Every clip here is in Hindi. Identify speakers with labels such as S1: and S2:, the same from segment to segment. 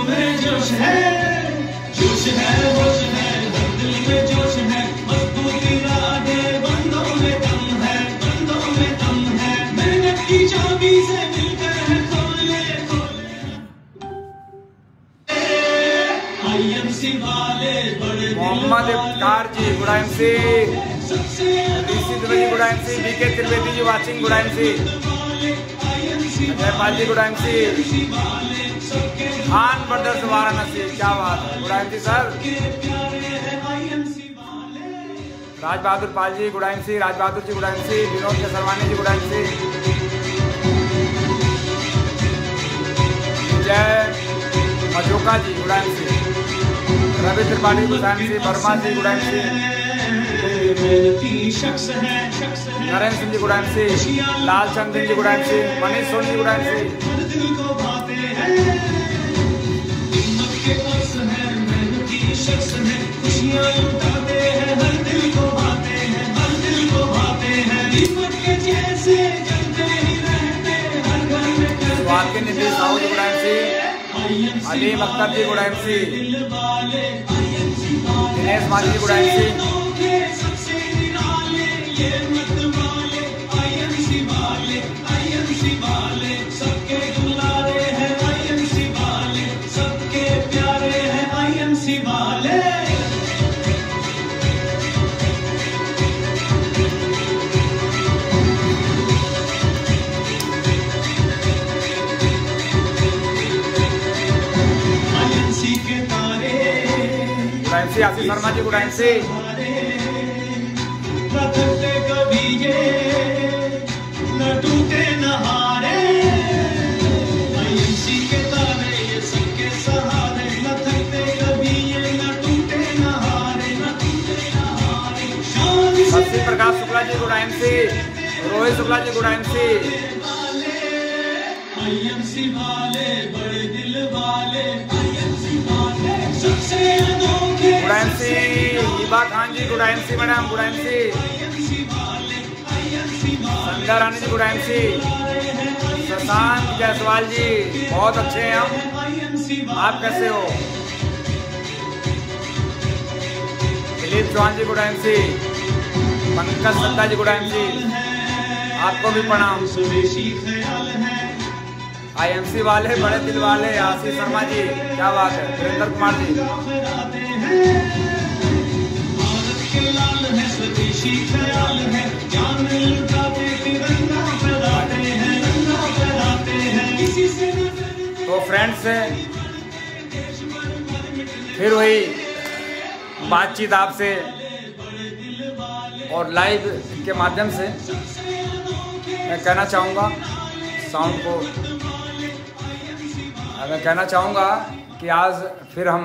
S1: में जोश है, जोश है, होश है, हर दिल में जोश है, मजबूती आगे बंदों में दम है, बंदों में दम है, मेहनत की चाबी से मिलकर है खोले खोले। आईएमसी वाले बड़े
S2: Mohammad Iftar ji good MC, Rishi Dwivedi ji good MC, BK Trivedi ji watching good MC, Jaipal ji good MC, Khan brothers Varanasi क्या बात है good MC sir, Raj Bahadur Pal ji good MC, Raj Bahadur ji good MC, Vinod Kesarwani ji good MC, Jai Majoka ji good MC, Ravi Tripathi good MC, Verma ji good MC, Narendra Singh ji good MC, Lalchand ji good MC, Manish Soni ji good MC, स्वाद के नीतीश साहू जी गुड एमसी, अलीम अख्तर जी गुड एमसी, दिनेश माली जी गुड एमसी, सबके दुलारे हैं आईएमसी वाले, सबके प्यारे हैं आईएमसी वाले। आईएमसी के तारे good Ashish Sharma ji good MC, कभी ये न टूटे न हारे, आईएमसी के तारे ये सबके सहारे, न थकते कभी ये न टूटे न हारे, न टूटे न हारे। Shashi Prakash Shukla ji good MC, Rohit Shukla ji good MC, IMC वाले बड़े दिल वाले, आईएमसी वाले सबसे अनोखे good MC, Hiba Khan ji good MC, madam good MC, Sandhya Rani ji good MC, Shashank Jaiswal ji बहुत अच्छे हैं हम, आप कैसे हो, Dilip Chauhan ji good MC, Pankaj Satta ji good MC, आपको भी प्रणाम, आईएमसी वाले बड़े दिल वाले, आशीष शर्मा जी क्या बात है, वीरेंद्र कुमार जी, तो फ्रेंड्स फिर वही बातचीत आपसे और लाइव के माध्यम से मैं कहना चाहूँगा साउंड को, मैं कहना चाहूँगा कि आज फिर हम,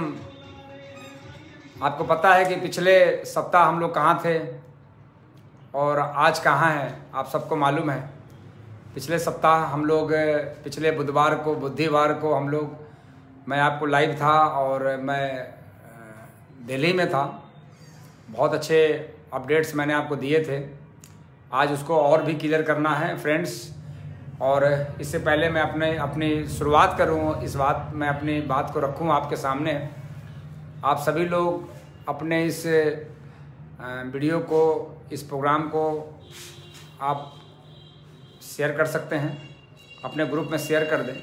S2: आपको पता है कि पिछले सप्ताह हम लोग कहाँ थे और आज कहाँ हैं, आप सबको मालूम है। पिछले सप्ताह हम लोग पिछले बुधवार को हम लोग, मैं आपको लाइव था और मैं दिल्ली में था, बहुत अच्छे अपडेट्स मैंने आपको दिए थे। आज उसको और भी क्लियर करना है फ्रेंड्स, और इससे पहले मैं अपनी शुरुआत करूँ, मैं अपनी बात को रखूँ आपके सामने। आप सभी लोग अपने इस वीडियो को, इस प्रोग्राम को आप शेयर कर सकते हैं, अपने ग्रुप में शेयर कर दें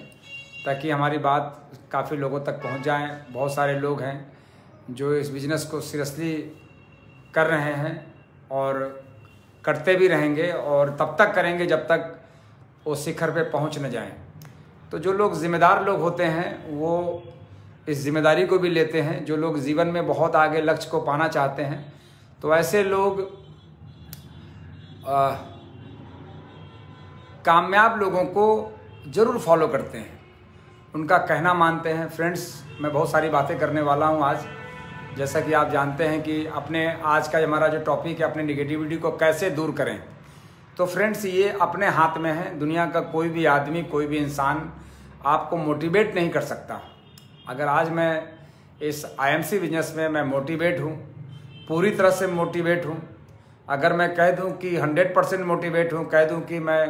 S2: ताकि हमारी बात काफ़ी लोगों तक पहुंच जाए। बहुत सारे लोग हैं जो इस बिज़नेस को सीरियसली कर रहे हैं और करते भी रहेंगे और तब तक करेंगे जब तक वो शिखर पे पहुंच न जाएं। तो जो लोग ज़िम्मेदार लोग होते हैं वो इस जिम्मेदारी को भी लेते हैं। जो लोग जीवन में बहुत आगे लक्ष्य को पाना चाहते हैं तो ऐसे लोग कामयाब लोगों को ज़रूर फॉलो करते हैं, उनका कहना मानते हैं। फ्रेंड्स, मैं बहुत सारी बातें करने वाला हूं आज। जैसा कि आप जानते हैं कि अपने आज का हमारा जो टॉपिक है, अपने निगेटिविटी को कैसे दूर करें। तो फ्रेंड्स, ये अपने हाथ में है। दुनिया का कोई भी आदमी, कोई भी इंसान आपको मोटिवेट नहीं कर सकता। अगर आज मैं इस आईएमसी बिजनेस में मैं मोटिवेट हूँ, पूरी तरह से मोटिवेट हूँ, अगर मैं कह दूँ कि 100% मोटिवेट हूँ, कह दूँ कि मैं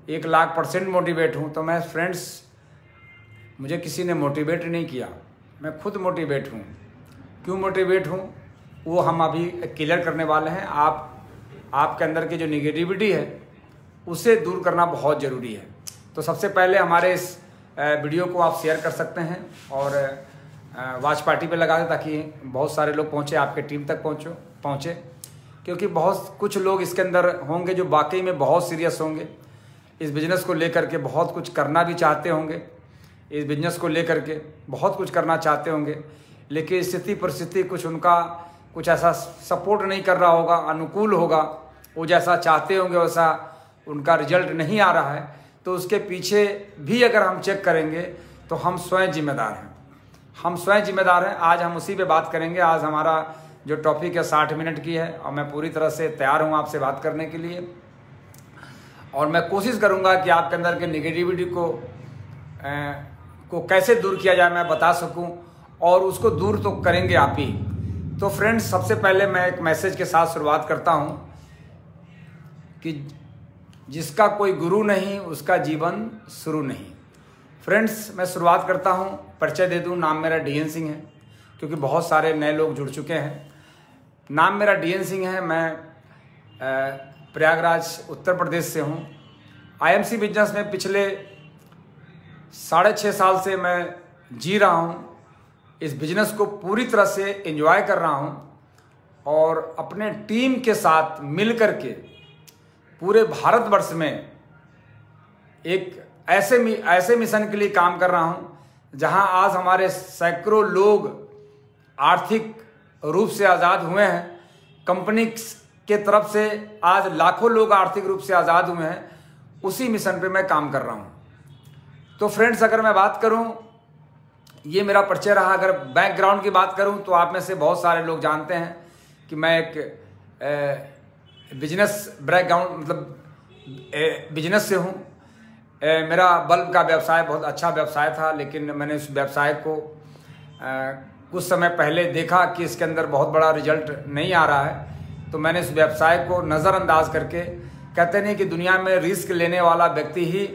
S2: 1,00,000% मोटिवेट हूँ, तो मैं फ्रेंड्स मुझे किसी ने मोटिवेट नहीं किया, मैं खुद मोटिवेट हूँ। क्यों मोटिवेट हूँ वो हम अभी क्लियर करने वाले हैं। आपके अंदर की जो निगेटिविटी है उसे दूर करना बहुत ज़रूरी है। तो सबसे पहले हमारे इस वीडियो को आप शेयर कर सकते हैं और वॉच पार्टी पे लगा दें ताकि बहुत सारे लोग पहुँचे, आपके टीम तक पहुँचे, क्योंकि बहुत कुछ लोग इसके अंदर होंगे जो वाकई में बहुत सीरियस होंगे, इस बिज़नेस को लेकर के बहुत कुछ करना भी चाहते होंगे, इस बिज़नेस को लेकर के बहुत कुछ करना चाहते होंगे, लेकिन स्थिति परिस्थिति कुछ ऐसा सपोर्ट नहीं कर रहा होगा, अनुकूल होगा, वो जैसा चाहते होंगे वैसा उनका रिजल्ट नहीं आ रहा है। तो उसके पीछे भी अगर हम चेक करेंगे तो हम स्वयं जिम्मेदार हैं। आज हम उसी पे बात करेंगे। आज हमारा जो टॉपिक है 60 मिनट की है और मैं पूरी तरह से तैयार हूँ आपसे बात करने के लिए, और मैं कोशिश करूँगा कि आपके अंदर के निगेटिविटी को कैसे दूर किया जाए मैं बता सकूँ, और उसको दूर तो करेंगे आप ही। तो फ्रेंड्स, सबसे पहले मैं एक मैसेज के साथ शुरुआत करता हूँ कि जिसका कोई गुरु नहीं उसका जीवन शुरू नहीं। फ्रेंड्स, मैं शुरुआत करता हूँ, परिचय दे दूँ। नाम मेरा DN सिंह है, क्योंकि बहुत सारे नए लोग जुड़ चुके हैं। नाम मेरा DN सिंह है, मैं प्रयागराज उत्तर प्रदेश से हूँ। IMC बिजनेस में पिछले 6.5 साल से मैं जी रहा हूँ। इस बिजनेस को पूरी तरह से एंजॉय कर रहा हूँ और अपने टीम के साथ मिल कर के पूरे भारतवर्ष में एक ऐसे मिशन के लिए काम कर रहा हूँ जहाँ आज हमारे सैकड़ों लोग आर्थिक रूप से आज़ाद हुए हैं। कंपनी के तरफ से आज लाखों लोग आर्थिक रूप से आज़ाद हुए हैं। उसी मिशन पे मैं काम कर रहा हूँ। तो फ्रेंड्स, अगर मैं बात करूँ, ये मेरा परिचय रहा। अगर बैकग्राउंड की बात करूँ तो आप में से बहुत सारे लोग जानते हैं कि मैं एक बिजनेस बैकग्राउंड मतलब बिजनेस से हूँ। मेरा बल्ब का व्यवसाय बहुत अच्छा व्यवसाय था, लेकिन मैंने उस व्यवसाय को कुछ समय पहले देखा कि इसके अंदर बहुत बड़ा रिजल्ट नहीं आ रहा है। तो मैंने इस व्यवसाय को नज़रअंदाज करके, कहते नहीं कि दुनिया में रिस्क लेने वाला व्यक्ति ही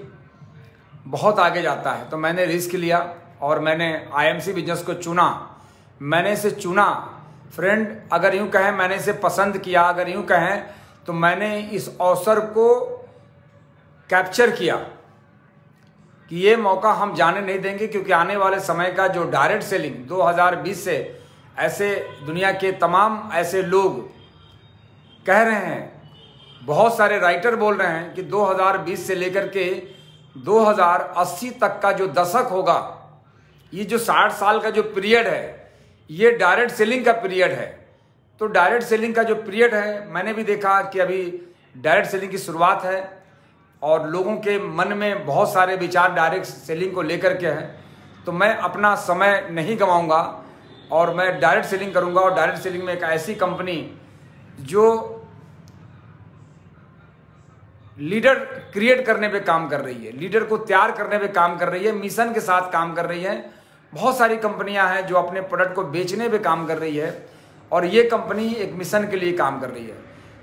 S2: बहुत आगे जाता है, तो मैंने रिस्क लिया और मैंने IMC बिजनेस को चुना। मैंने इसे चुना फ्रेंड, अगर यूँ कहें मैंने इसे पसंद किया, अगर यूँ कहें तो मैंने इस अवसर को कैप्चर किया कि ये मौका हम जाने नहीं देंगे, क्योंकि आने वाले समय का जो डायरेक्ट सेलिंग 2020 से ऐसे दुनिया के तमाम ऐसे लोग कह रहे हैं, बहुत सारे राइटर बोल रहे हैं कि 2020 से लेकर के 2080 तक का जो दशक होगा, ये जो 60 साल का जो पीरियड है, ये डायरेक्ट सेलिंग का पीरियड है। तो डायरेक्ट सेलिंग का जो पीरियड है, मैंने भी देखा कि अभी डायरेक्ट सेलिंग की शुरुआत है और लोगों के मन में बहुत सारे विचार डायरेक्ट सेलिंग को लेकर के हैं। तो मैं अपना समय नहीं गंवाऊंगा और मैं डायरेक्ट सेलिंग करूंगा। और डायरेक्ट सेलिंग में एक ऐसी कंपनी जो लीडर क्रिएट करने पे काम कर रही है, लीडर को तैयार करने पे काम कर रही है, मिशन के साथ काम कर रही है। बहुत सारी कंपनियां हैं जो अपने प्रोडक्ट को बेचने पे काम कर रही है, और ये कंपनी एक मिशन के लिए काम कर रही है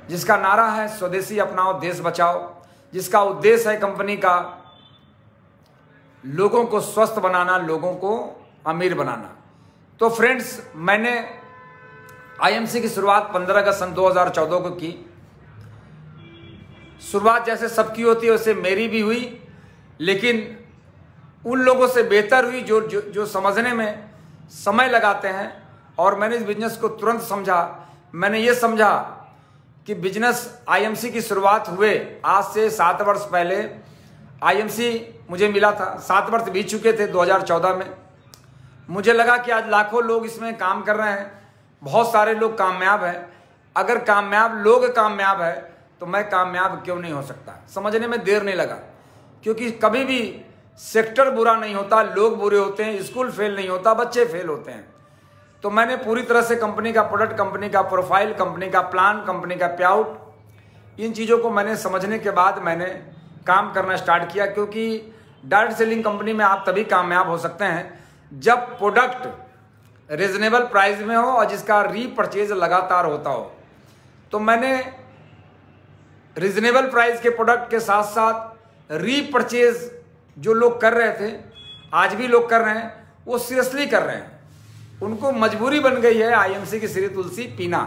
S2: जिसका नारा है स्वदेशी अपनाओ देश बचाओ, जिसका उद्देश्य है कंपनी का लोगों को स्वस्थ बनाना, लोगों को अमीर बनाना। तो फ्रेंड्स, मैंने IMC की शुरुआत 15 अगस्त सन 2014 को की। शुरुआत जैसे सबकी होती है वैसे मेरी भी हुई, लेकिन उन लोगों से बेहतर हुई जो समझने में समय लगाते हैं। और मैंने इस बिजनेस को तुरंत समझा। मैंने ये समझा कि बिजनेस IMC की शुरुआत हुए आज से 7 वर्ष पहले IMC मुझे मिला था। 7 वर्ष बीत चुके थे 2014 में। मुझे लगा कि आज लाखों लोग इसमें काम कर रहे हैं, बहुत सारे लोग कामयाब हैं। अगर लोग कामयाब है तो मैं कामयाब क्यों नहीं हो सकता। समझने में देर नहीं लगा, क्योंकि कभी भी सेक्टर बुरा नहीं होता, लोग बुरे होते हैं, स्कूल फेल नहीं होता, बच्चे फेल होते हैं। तो मैंने पूरी तरह से कंपनी का प्रोडक्ट, कंपनी का प्रोफाइल, कंपनी का प्लान, कंपनी का पे आउट, इन चीज़ों को मैंने समझने के बाद मैंने काम करना स्टार्ट किया। क्योंकि डायरेक्ट सेलिंग कंपनी में आप तभी कामयाब हो सकते हैं जब प्रोडक्ट रिजनेबल प्राइस में हो और जिसका रीपरचेज लगातार होता हो। तो मैंने रिजनेबल प्राइस के प्रोडक्ट के साथ साथ रीपरचेज जो लोग कर रहे थे, आज भी लोग कर रहे हैं, वो सीरियसली कर रहे हैं। उनको मजबूरी बन गई है आईएमसी की श्री तुलसी पीना,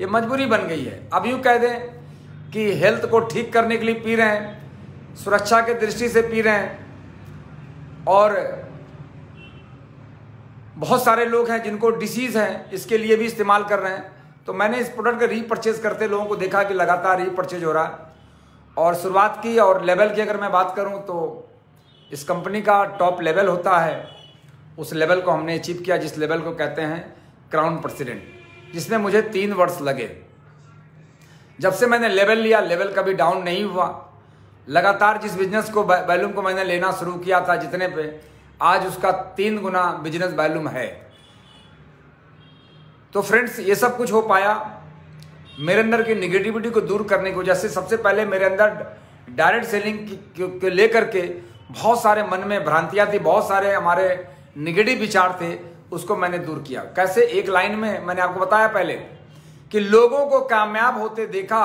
S2: ये मजबूरी बन गई है। अब यूँ कह दें कि हेल्थ को ठीक करने के लिए पी रहे हैं, सुरक्षा के दृष्टि से पी रहे हैं, और बहुत सारे लोग हैं जिनको डिसीज़ है, इसके लिए भी इस्तेमाल कर रहे हैं। तो मैंने इस प्रोडक्ट का रीपरचेज करते लोगों को देखा कि लगातार रीपरचेज हो रहा है। और शुरुआत की और लेवल की अगर मैं बात करूं तो इस कंपनी का टॉप लेवल होता है, उस लेवल को हमने अचीव किया जिस लेवल को कहते हैं क्राउन प्रेसिडेंट, जिसमें मुझे 3 वर्ष लगे। जब से मैंने लेवल लिया, लेवल कभी डाउन नहीं हुआ। लगातार जिस बिजनेस को वॉल्यूम को मैंने लेना शुरू किया था जितने पे, आज उसका 3 गुना बिजनेस वॉल्यूम है। तो फ्रेंड्स, ये सब कुछ हो पाया मेरे अंदर की निगेटिविटी को दूर करने की वजह से। सबसे पहले मेरे अंदर डायरेक्ट सेलिंग को लेकर के बहुत सारे मन में भ्रांतियां थी, बहुत सारे हमारे निगेटिव विचार थे, उसको मैंने दूर किया। कैसे? एक लाइन में मैंने आपको बताया पहले कि लोगों को कामयाब होते देखा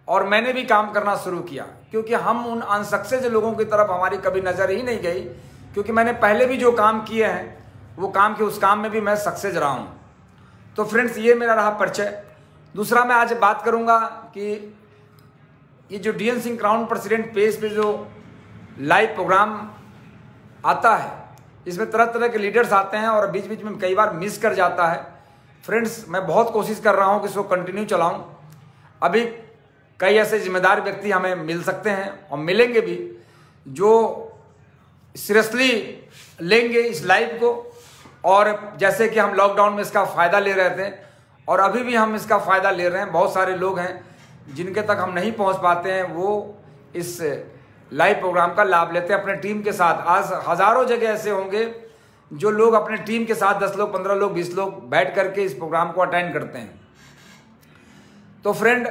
S2: और मैंने भी काम करना शुरू किया, क्योंकि हम उन अनसक्सेस लोगों की तरफ हमारी कभी नजर ही नहीं गई, क्योंकि मैंने पहले भी जो काम किए हैं वो काम के उस काम में भी मैं सक्सेस रहा हूं। तो फ्रेंड्स, ये मेरा रहा परिचय। दूसरा, मैं आज बात करूंगा कि ये जो DN Singh crown president page पे जो लाइव प्रोग्राम आता है, इसमें तरह तरह के लीडर्स आते हैं और बीच बीच में कई बार मिस कर जाता है। फ्रेंड्स, मैं बहुत कोशिश कर रहा हूं कि इसको कंटिन्यू चलाऊं। अभी कई ऐसे जिम्मेदार व्यक्ति हमें मिल सकते हैं और मिलेंगे भी, जो सीरियसली लेंगे इस लाइव को। और जैसे कि हम लॉकडाउन में इसका फ़ायदा ले रहे थे और अभी भी हम इसका फ़ायदा ले रहे हैं। बहुत सारे लोग हैं जिनके तक हम नहीं पहुंच पाते हैं, वो इस लाइव प्रोग्राम का लाभ लेते हैं अपने टीम के साथ। आज हज़ारों जगह ऐसे होंगे जो लोग अपने टीम के साथ 10 लोग, 15 लोग, 20 लोग बैठ करके इस प्रोग्राम को अटेंड करते हैं। तो फ्रेंड,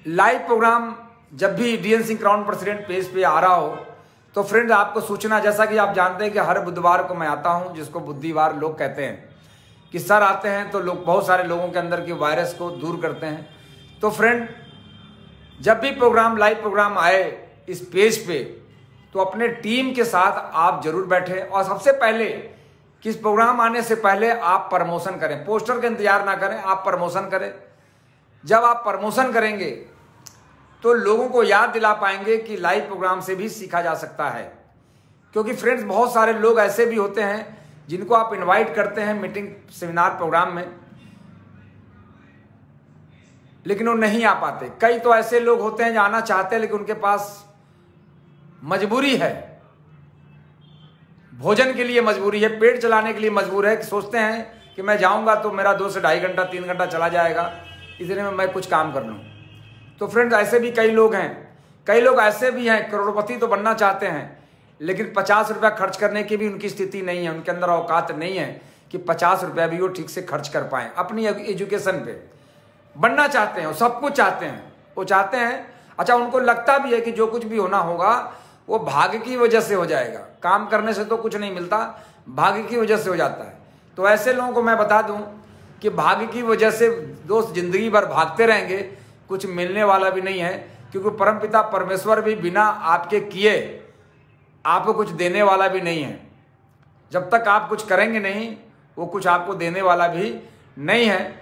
S2: लाइव प्रोग्राम जब भी DN Singh crown president page पे आ रहा हो तो फ्रेंड आपको सूचना, जैसा कि आप जानते हैं कि हर बुधवार को मैं आता हूं, जिसको बुद्धिवार लोग कहते हैं, कि सर आते हैं तो लोग बहुत सारे लोगों के अंदर के वायरस को दूर करते हैं। तो फ्रेंड, जब भी प्रोग्राम लाइव प्रोग्राम आए इस पेज पे, तो अपने टीम के साथ आप जरूर बैठे और सबसे पहले कि इस प्रोग्राम आने से पहले आप प्रमोशन करें। पोस्टर का इंतजार ना करें, आप प्रमोशन करें। जब आप प्रमोशन करेंगे तो लोगों को याद दिला पाएंगे कि लाइव प्रोग्राम से भी सीखा जा सकता है। क्योंकि फ्रेंड्स, बहुत सारे लोग ऐसे भी होते हैं जिनको आप इनवाइट करते हैं मीटिंग, सेमिनार, प्रोग्राम में, लेकिन वो नहीं आ पाते। कई तो ऐसे लोग होते हैं जो आना चाहते हैं लेकिन उनके पास मजबूरी है, भोजन के लिए मजबूरी है, पेट चलाने के लिए मजबूर है, कि सोचते हैं कि मैं जाऊंगा तो मेरा 2 से ढाई घंटा, 3 घंटा चला जाएगा, इतने में मैं कुछ काम कर लूं। तो फ्रेंड्स, ऐसे भी कई लोग हैं। कई लोग ऐसे भी हैं, करोड़पति तो बनना चाहते हैं लेकिन 50 रुपया खर्च करने की भी उनकी स्थिति नहीं है, उनके अंदर औकात नहीं है कि 50 रुपया भी वो ठीक से खर्च कर पाएं अपनी एजुकेशन पे। बनना चाहते हैं, वो सब कुछ चाहते हैं, वो चाहते हैं। अच्छा, उनको लगता भी है कि जो कुछ भी होना होगा वो भाग्य की वजह से हो जाएगा, काम करने से तो कुछ नहीं मिलता, भाग्य की वजह से हो जाता है। तो ऐसे लोगों को मैं बता दूं कि भाग्य की वजह से दोस्त जिंदगी भर भागते रहेंगे, कुछ मिलने वाला भी नहीं है, क्योंकि परमपिता परमेश्वर भी बिना आपके किए आपको कुछ देने वाला भी नहीं है। जब तक आप कुछ करेंगे नहीं, वो कुछ आपको देने वाला भी नहीं है।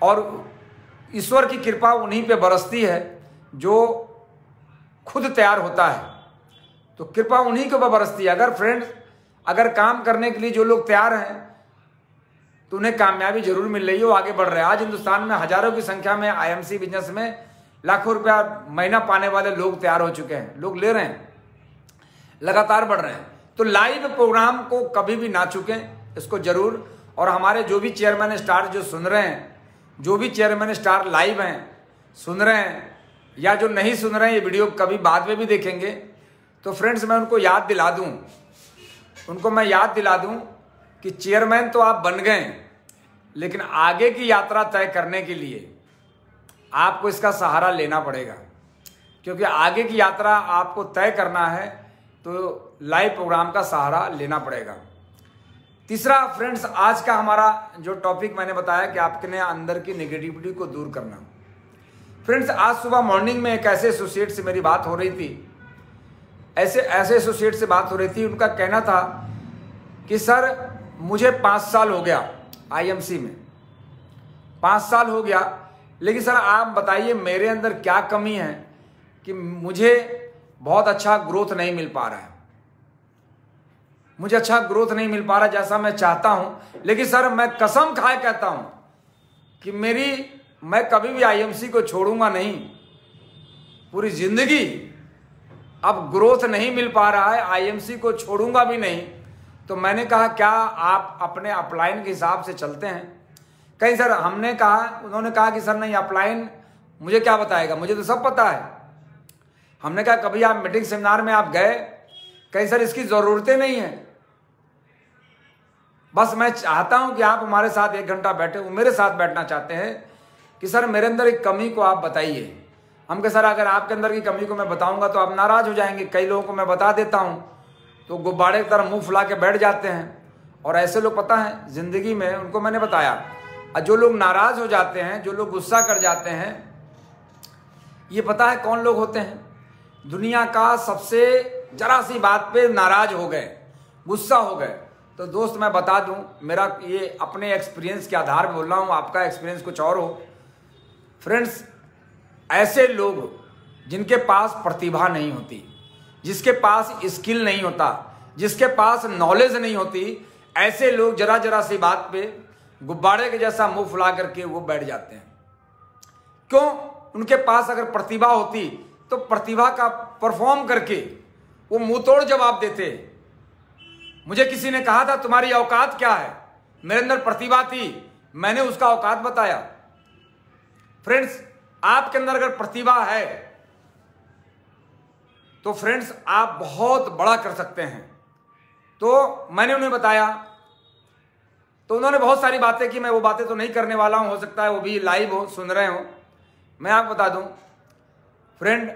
S2: और ईश्वर की कृपा उन्हीं पे बरसती है जो खुद तैयार होता है, तो कृपा उन्हीं के ऊपर बरसती है। अगर फ्रेंड्स, अगर काम करने के लिए जो लोग तैयार हैं तो उन्हें कामयाबी जरूर मिल रही है, वो आगे बढ़ रहे हैं। आज हिंदुस्तान में हजारों की संख्या में आईएमसी बिजनेस में लाखों रुपया महीना पाने वाले लोग तैयार हो चुके हैं, लोग ले रहे हैं, लगातार बढ़ रहे हैं। तो लाइव प्रोग्राम को कभी भी ना चूकें, इसको जरूर। और हमारे जो भी चेयरमैन स्टार जो सुन रहे हैं, जो भी चेयरमैन स्टार लाइव हैं, सुन रहे हैं, या जो नहीं सुन रहे हैं, ये वीडियो कभी बाद में भी देखेंगे, तो फ्रेंड्स मैं उनको याद दिला दूं, उनको मैं याद दिला दूं कि चेयरमैन तो आप बन गए, लेकिन आगे की यात्रा तय करने के लिए आपको इसका सहारा लेना पड़ेगा। क्योंकि आगे की यात्रा आपको तय करना है तो लाइव प्रोग्राम का सहारा लेना पड़ेगा। तीसरा फ्रेंड्स, आज का हमारा जो टॉपिक मैंने बताया कि आपके अंदर की नेगेटिविटी को दूर करना। फ्रेंड्स, आज सुबह मॉर्निंग में एक ऐसे एसोसिएट से मेरी बात हो रही थी ऐसे एसोसिएट से बात हो रही थी, उनका कहना था कि सर मुझे 5 साल हो गया आईएमसी में, 5 साल हो गया, लेकिन सर आप बताइए मेरे अंदर क्या कमी है कि मुझे बहुत अच्छा ग्रोथ नहीं मिल पा रहा है, मुझे अच्छा ग्रोथ नहीं मिल पा रहा जैसा मैं चाहता हूं। लेकिन सर मैं कसम खाए कहता हूं कि मैं कभी भी आईएमसी को छोड़ूंगा नहीं, पूरी जिंदगी अब ग्रोथ नहीं मिल पा रहा है, आईएमसी को छोड़ूंगा भी नहीं। तो मैंने कहा क्या आप अपने अपलाइन के हिसाब से चलते हैं? कहीं सर हमने कहा, उन्होंने कहा कि सर नहीं, अपलाइन मुझे क्या बताएगा, मुझे तो सब पता है। हमने कहा कभी आप मीटिंग सेमिनार में आप गए? कहीं सर इसकी जरूरतें नहीं है, बस मैं चाहता हूं कि आप हमारे साथ 1 घंटा बैठे, वो मेरे साथ बैठना चाहते हैं कि सर मेरे अंदर एक कमी को आप बताइए। हम कहे सर अगर आपके अंदर की कमी को मैं बताऊंगा तो आप नाराज हो जाएंगे। कई लोगों को मैं बता देता हूं तो गुब्बारे की तरह मुंह फुला के बैठ जाते हैं, और ऐसे लोग पता है जिंदगी में, उनको मैंने बताया, जो लोग नाराज हो जाते हैं, जो लोग गुस्सा कर जाते हैं, ये पता है कौन लोग होते हैं? दुनिया का सबसे जरा सी बात पे नाराज हो गए, गुस्सा हो गए। तो दोस्त मैं बता दूं, मेरा ये अपने एक्सपीरियंस के आधार पर बोल रहा हूं, आपका एक्सपीरियंस कुछ और हो। फ्रेंड्स, ऐसे लोग जिनके पास प्रतिभा नहीं होती, जिसके पास स्किल नहीं होता, जिसके पास नॉलेज नहीं होती, ऐसे लोग जरा जरा सी बात पे गुब्बारे के जैसा मुंह फुला करके वो बैठ जाते हैं। क्यों? उनके पास अगर प्रतिभा होती तो प्रतिभा का परफॉर्म करके वो मुंह तोड़ जवाब देते। मुझे किसी ने कहा था तुम्हारी औकात क्या है, मेरे अंदर प्रतिभा थी, मैंने उसका औकात बताया। फ्रेंड्स, आपके अंदर अगर प्रतिभा है तो फ्रेंड्स आप बहुत बड़ा कर सकते हैं। तो मैंने उन्हें बताया, तो उन्होंने बहुत सारी बातें की, मैं वो बातें तो नहीं करने वाला हूं, हो सकता है वो भी लाइव हो, सुन रहे हो। मैं आपको बता दूं फ्रेंड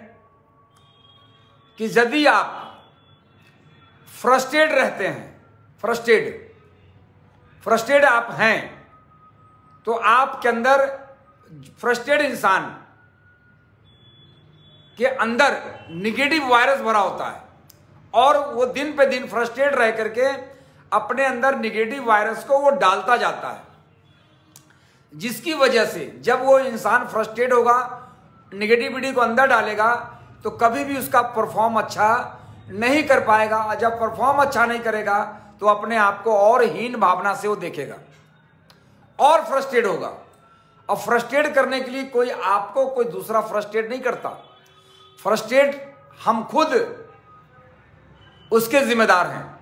S2: कि यदि आप फ्रस्ट्रेट रहते हैं, फ्रस्ट्रेट आप हैं, तो आपके अंदर, फ्रस्ट्रेट इंसान के अंदर निगेटिव वायरस भरा होता है, और वो दिन पे दिन फ्रस्ट्रेट रह करके अपने अंदर निगेटिव वायरस को वो डालता जाता है, जिसकी वजह से जब वो इंसान फ्रस्ट्रेट होगा, निगेटिविटी को अंदर डालेगा, तो कभी भी उसका परफॉर्म अच्छा नहीं कर पाएगा। जब परफॉर्म अच्छा नहीं करेगा तो अपने आप को और हीन भावना से वो देखेगा और फ्रस्ट्रेट होगा। अब फ्रस्ट्रेट करने के लिए कोई आपको कोई दूसरा फ्रस्ट्रेट नहीं करता, फ्रस्ट्रेट हम खुद उसके जिम्मेदार हैं।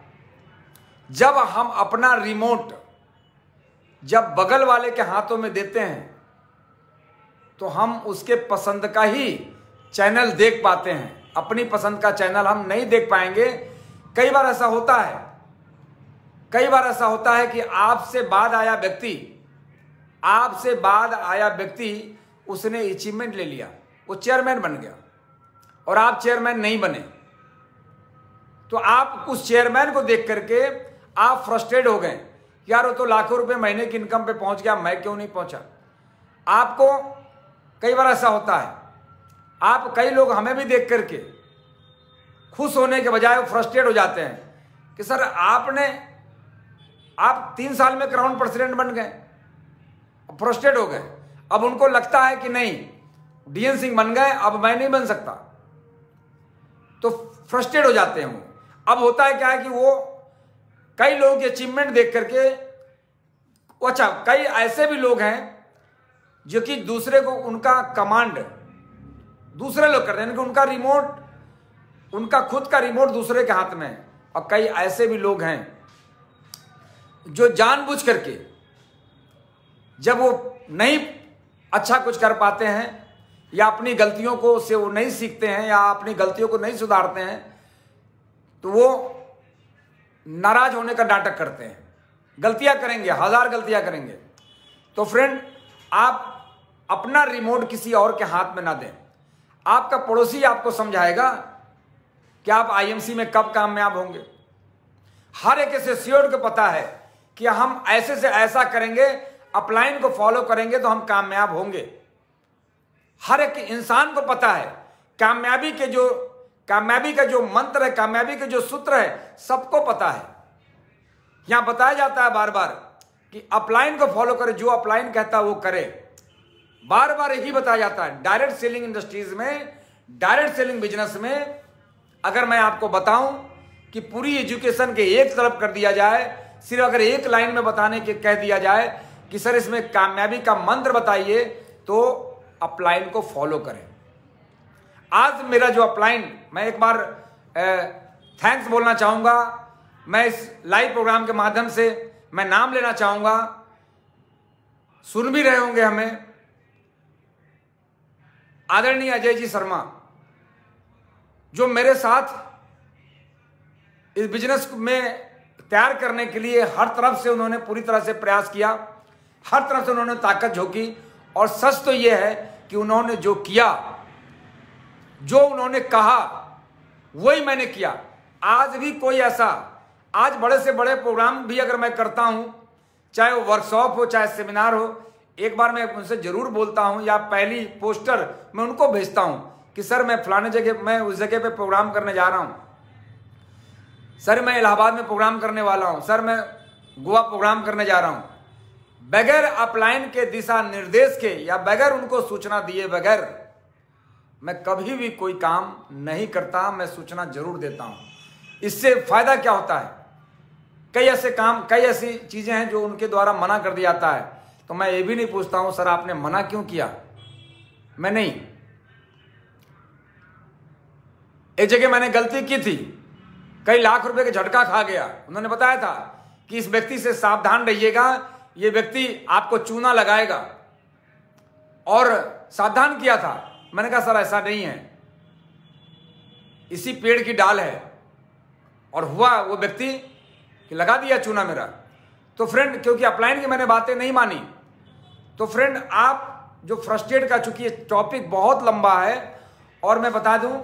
S2: जब हम अपना रिमोट जब बगल वाले के हाथों में देते हैं तो हम उसके पसंद का ही चैनल देख पाते हैं, अपनी पसंद का चैनल हम नहीं देख पाएंगे। कई बार ऐसा होता है, कई बार ऐसा होता है कि आपसे बाद आया व्यक्ति उसने अचीवमेंट ले लिया, वो चेयरमैन बन गया और आप चेयरमैन नहीं बने, तो आप उस चेयरमैन को देख करके आप फ्रस्ट्रेट हो गए, यार वो तो लाखों रुपए महीने की इनकम पे पहुंच गया, मैं क्यों नहीं पहुंचा। आपको कई बार ऐसा होता है, आप कई लोग हमें भी देख करके खुश होने के बजाय वो फ्रस्ट्रेट हो जाते हैं कि सर आप 3 साल में क्राउन प्रेसिडेंट बन गए, फ्रस्ट्रेट हो गए। अब उनको लगता है कि नहीं, डीएन सिंह बन गए, अब मैं नहीं बन सकता, तो फ्रस्ट्रेट हो जाते हैं वो। अब होता है क्या है कि वो कई लोगों की अचीवमेंट देख करके, अच्छा कई ऐसे भी लोग हैं जो कि दूसरे को उनका कमांड दूसरे लोग करते हैं, उनका रिमोट, उनका खुद का रिमोट दूसरे के हाथ में है। और कई ऐसे भी लोग हैं जो जानबूझ करके जब वो नहीं अच्छा कुछ कर पाते हैं या अपनी गलतियों को से वो नहीं सीखते हैं या अपनी गलतियों को नहीं सुधारते हैं, तो वो नाराज होने का नाटक करते हैं, गलतियां करेंगे, 1000 गलतियां करेंगे। तो फ्रेंड, आप अपना रिमोट किसी और के हाथ में ना दें। आपका पड़ोसी आपको समझाएगा कि आप आईएमसी में कब कामयाब होंगे। हर एक से श्योर को पता है कि हम ऐसे से ऐसा करेंगे, अपलाइन को फॉलो करेंगे तो हम कामयाब होंगे। हर एक इंसान को पता है कामयाबी के जो कामयाबी का जो मंत्र है, कामयाबी के जो सूत्र है, सबको पता है। यहां बताया जाता है बार बार कि अपलाइन को फॉलो करे, जो अपलाइन कहता है वो करे। बार बार यही बताया जाता है। डायरेक्ट सेलिंग इंडस्ट्रीज में, डायरेक्ट सेलिंग बिजनेस में अगर मैं आपको बताऊं कि पूरी एजुकेशन के एक तरफ कर दिया जाए, सिर्फ अगर एक लाइन में बताने के कह दिया जाए कि सर इसमें कामयाबी का मंत्र बताइए, तो अपलाइन को फॉलो करें। आज मेरा जो अपलाइन, मैं एक बार थैंक्स बोलना चाहूंगा। मैं इस लाइव प्रोग्राम के माध्यम से मैं नाम लेना चाहूंगा, सुन भी रहे होंगे हमें, आदरणीय अजय जी शर्मा, जो मेरे साथ इस बिजनेस में तैयार करने के लिए हर तरफ से उन्होंने पूरी तरह से प्रयास किया, हर तरफ से उन्होंने ताकत झोंकी। और सच तो यह है कि उन्होंने जो किया, जो उन्होंने कहा, वही मैंने किया। आज भी कोई ऐसा, आज बड़े से बड़े प्रोग्राम भी अगर मैं करता हूं, चाहे वो वर्कशॉप हो, चाहे सेमिनार हो, एक बार मैं उनसे जरूर बोलता हूं, या पहली पोस्टर मैं उनको भेजता हूं कि सर मैं फलाने जगह, मैं उस जगह पे प्रोग्राम करने जा रहा हूं, सर मैं इलाहाबाद में प्रोग्राम करने वाला हूं, सर मैं गोवा प्रोग्राम करने जा रहा हूं। बगैर अपलाइन के दिशा निर्देश के या बगैर उनको सूचना दिए बगैर मैं कभी भी कोई काम नहीं करता। मैं सूचना जरूर देता हूं। इससे फायदा क्या होता है, कई ऐसे काम, कई ऐसी चीजें हैं जो उनके द्वारा मना कर दिया जाता है, तो मैं ये भी नहीं पूछता हूं सर आपने मना क्यों किया। मैं नहीं, एक जगह मैंने गलती की थी, कई लाख रुपए का झटका खा गया। उन्होंने बताया था कि इस व्यक्ति से सावधान रहिएगा, ये व्यक्ति आपको चूना लगाएगा, और सावधान किया था। मैंने कहा सर ऐसा नहीं है, इसी पेड़ की डाल है, और हुआ वो व्यक्ति कि लगा दिया चूना मेरा। तो फ्रेंड, क्योंकि अपलाइन की मैंने बातें नहीं मानी, तो फ्रेंड आप जो फ्रस्ट्रेट का, चूंकि ये टॉपिक बहुत लंबा है और मैं बता दूं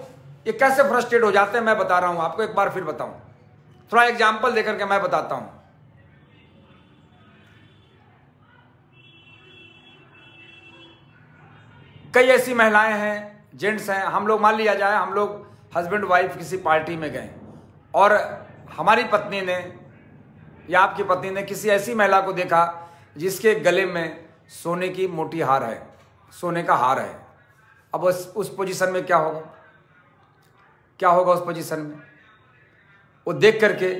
S2: ये कैसे फ्रस्ट्रेट हो जाते हैं, मैं बता रहा हूं आपको, एक बार फिर बताऊं, थोड़ा एग्जाम्पल देकर के मैं बताता हूं। कई ऐसी महिलाएं हैं, जेंट्स हैं, हम लोग मान लिया जाए हम लोग हस्बैंड वाइफ किसी पार्टी में गए और हमारी पत्नी ने या आपकी पत्नी ने किसी ऐसी महिला को देखा जिसके गले में सोने की मोटी हार है, सोने का हार है। अब उस पोजीशन में क्या होगा, क्या होगा उस पोजीशन में? वो देख करके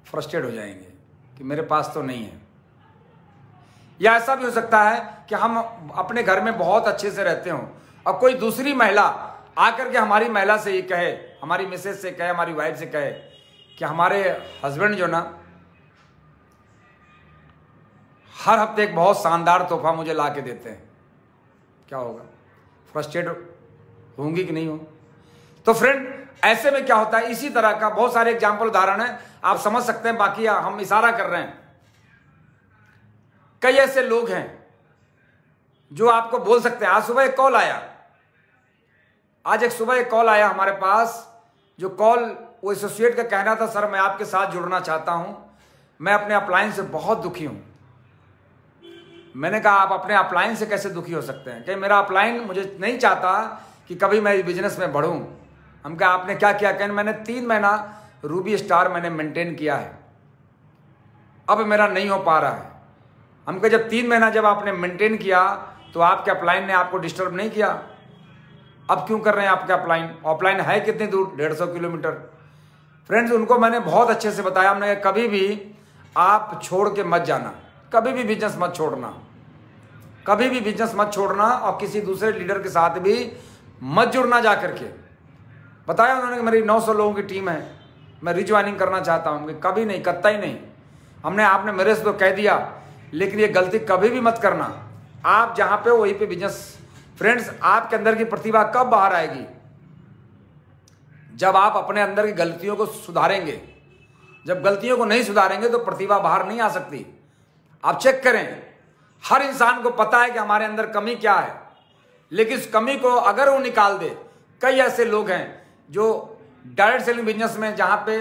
S2: फ्रस्ट्रेट हो जाएंगे कि मेरे पास तो नहीं है। या ऐसा भी हो सकता है कि हम अपने घर में बहुत अच्छे से रहते हों और कोई दूसरी महिला आकर के हमारी महिला से ये कहे, हमारी मिसेज से कहे, हमारी वाइफ से कहे कि हमारे हस्बैंड जो ना हर हफ्ते एक बहुत शानदार तोहफा मुझे ला के देते हैं। क्या होगा? फ्रस्ट्रेट होंगी कि नहीं हो? तो फ्रेंड ऐसे में क्या होता है, इसी तरह का बहुत सारे एग्जाम्पल उदाहरण है, आप समझ सकते हैं, बाकी हम इशारा कर रहे हैं। कई ऐसे लोग हैं जो आपको बोल सकते हैं। आज सुबह एक कॉल आया, आज एक सुबह एक कॉल आया हमारे पास, जो कॉल वो एसोसिएट का कहना था, सर मैं आपके साथ जुड़ना चाहता हूं, मैं अपने अपलाइन से बहुत दुखी हूं। मैंने कहा आप अपने अपलाइन से कैसे दुखी हो सकते हैं? कि मेरा अपलाइन मुझे नहीं चाहता कि कभी मैं इस बिजनेस में बढ़ूं। हम कहा आपने क्या किया? कहने मैंने 3 महीना रूबी स्टार मैंने मेंटेन किया है, अब मेरा नहीं हो पा रहा है। हम कहा जब 3 महीना जब आपने मेंटेन किया तो आपके अपलाइन ने आपको डिस्टर्ब नहीं किया, अब क्यों कर रहे हैं आपके अपलाइन? ऑफलाइन है कितनी दूर? 150 किलोमीटर। फ्रेंड्स उनको मैंने बहुत अच्छे से बताया, हमने कभी भी आप छोड़ के मत जाना, कभी भी बिजनेस मत छोड़ना, कभी भी बिजनेस मत छोड़ना, और किसी दूसरे लीडर के साथ भी मत जुड़ना। जा करके बताया उन्होंने कि मेरी 900 लोगों की टीम है, मैं रिज्वाइनिंग करना चाहता हूँ। कभी नहीं, कतई नहीं। आपने मेरे से तो कह दिया, लेकिन ये गलती कभी भी मत करना। आप जहां पे वहीं पे बिजनेस। फ्रेंड्स आपके अंदर की प्रतिभा कब बाहर आएगी? जब आप अपने अंदर की गलतियों को सुधारेंगे। जब गलतियों को नहीं सुधारेंगे तो प्रतिभा बाहर नहीं आ सकती। आप चेक करें, हर इंसान को पता है कि हमारे अंदर कमी क्या है, लेकिन इस कमी को अगर वो निकाल दे। कई ऐसे लोग हैं जो डायरेक्ट सेलिंग बिजनेस में, जहां पे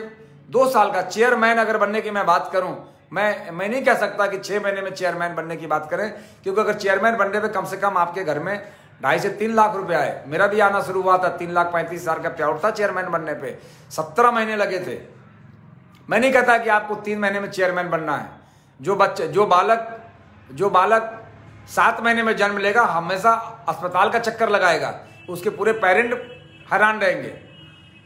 S2: 2 साल का चेयरमैन अगर बनने की मैं बात करूं, मैं नहीं कह सकता कि 6 महीने में चेयरमैन बनने की बात करें, क्योंकि अगर चेयरमैन बनने पे कम से कम आपके घर में 2.5 से 3 लाख रुपए आए। मेरा भी आना शुरू हुआ था, 3,35,000 का पे था चेयरमैन बनने पे। 17 महीने लगे थे। मैं नहीं कहता कि आपको 3 महीने में चेयरमैन बनना है। जो बालक 7 महीने में जन्म लेगा, हमेशा अस्पताल का चक्कर लगाएगा, उसके पूरे पेरेंट हैरान रहेंगे।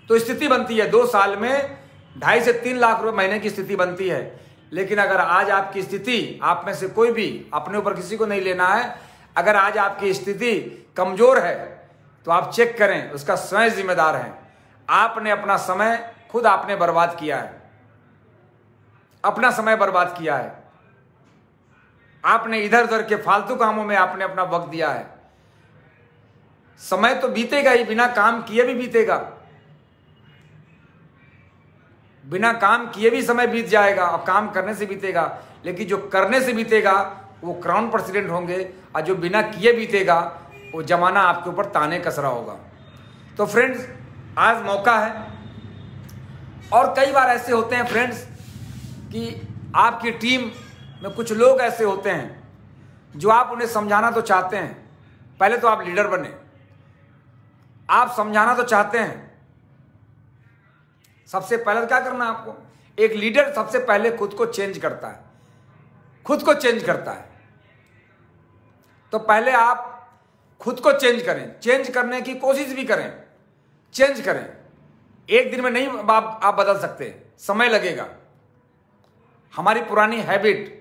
S2: तो स्थिति बनती है 2 साल में 2.5 से 3 लाख रुपए महीने की स्थिति बनती है। लेकिन अगर आज आपकी स्थिति, आप में से कोई भी, अपने ऊपर किसी को नहीं लेना है, अगर आज आपकी स्थिति कमजोर है तो आप चेक करें, उसका स्वयं जिम्मेदार है। आपने अपना समय खुद आपने बर्बाद किया है, अपना समय बर्बाद किया है। आपने इधर उधर के फालतू कामों में आपने अपना वक्त दिया है। समय तो बीतेगा ही, बिना काम किए भी बीतेगा, बिना काम किए भी समय बीत जाएगा और काम करने से बीतेगा। लेकिन जो करने से बीतेगा वो क्राउन प्रेसिडेंट होंगे, और जो बिना किए बीतेगा वो जमाना आपके ऊपर ताने कस रहा होगा। तो फ्रेंड्स, आज मौका है। और कई बार ऐसे होते हैं फ्रेंड्स कि आपकी टीम में कुछ लोग ऐसे होते हैं जो आप उन्हें समझाना तो चाहते हैं। पहले तो आप लीडर बने, आप समझाना तो चाहते हैं। सबसे पहले क्या करना है आपको? एक लीडर सबसे पहले खुद को चेंज करता है, खुद को चेंज करता है। तो पहले आप खुद को चेंज करें, चेंज करने की कोशिश भी करें, चेंज करें। एक दिन में नहीं आप बदल सकते, समय लगेगा। हमारी पुरानी हैबिट,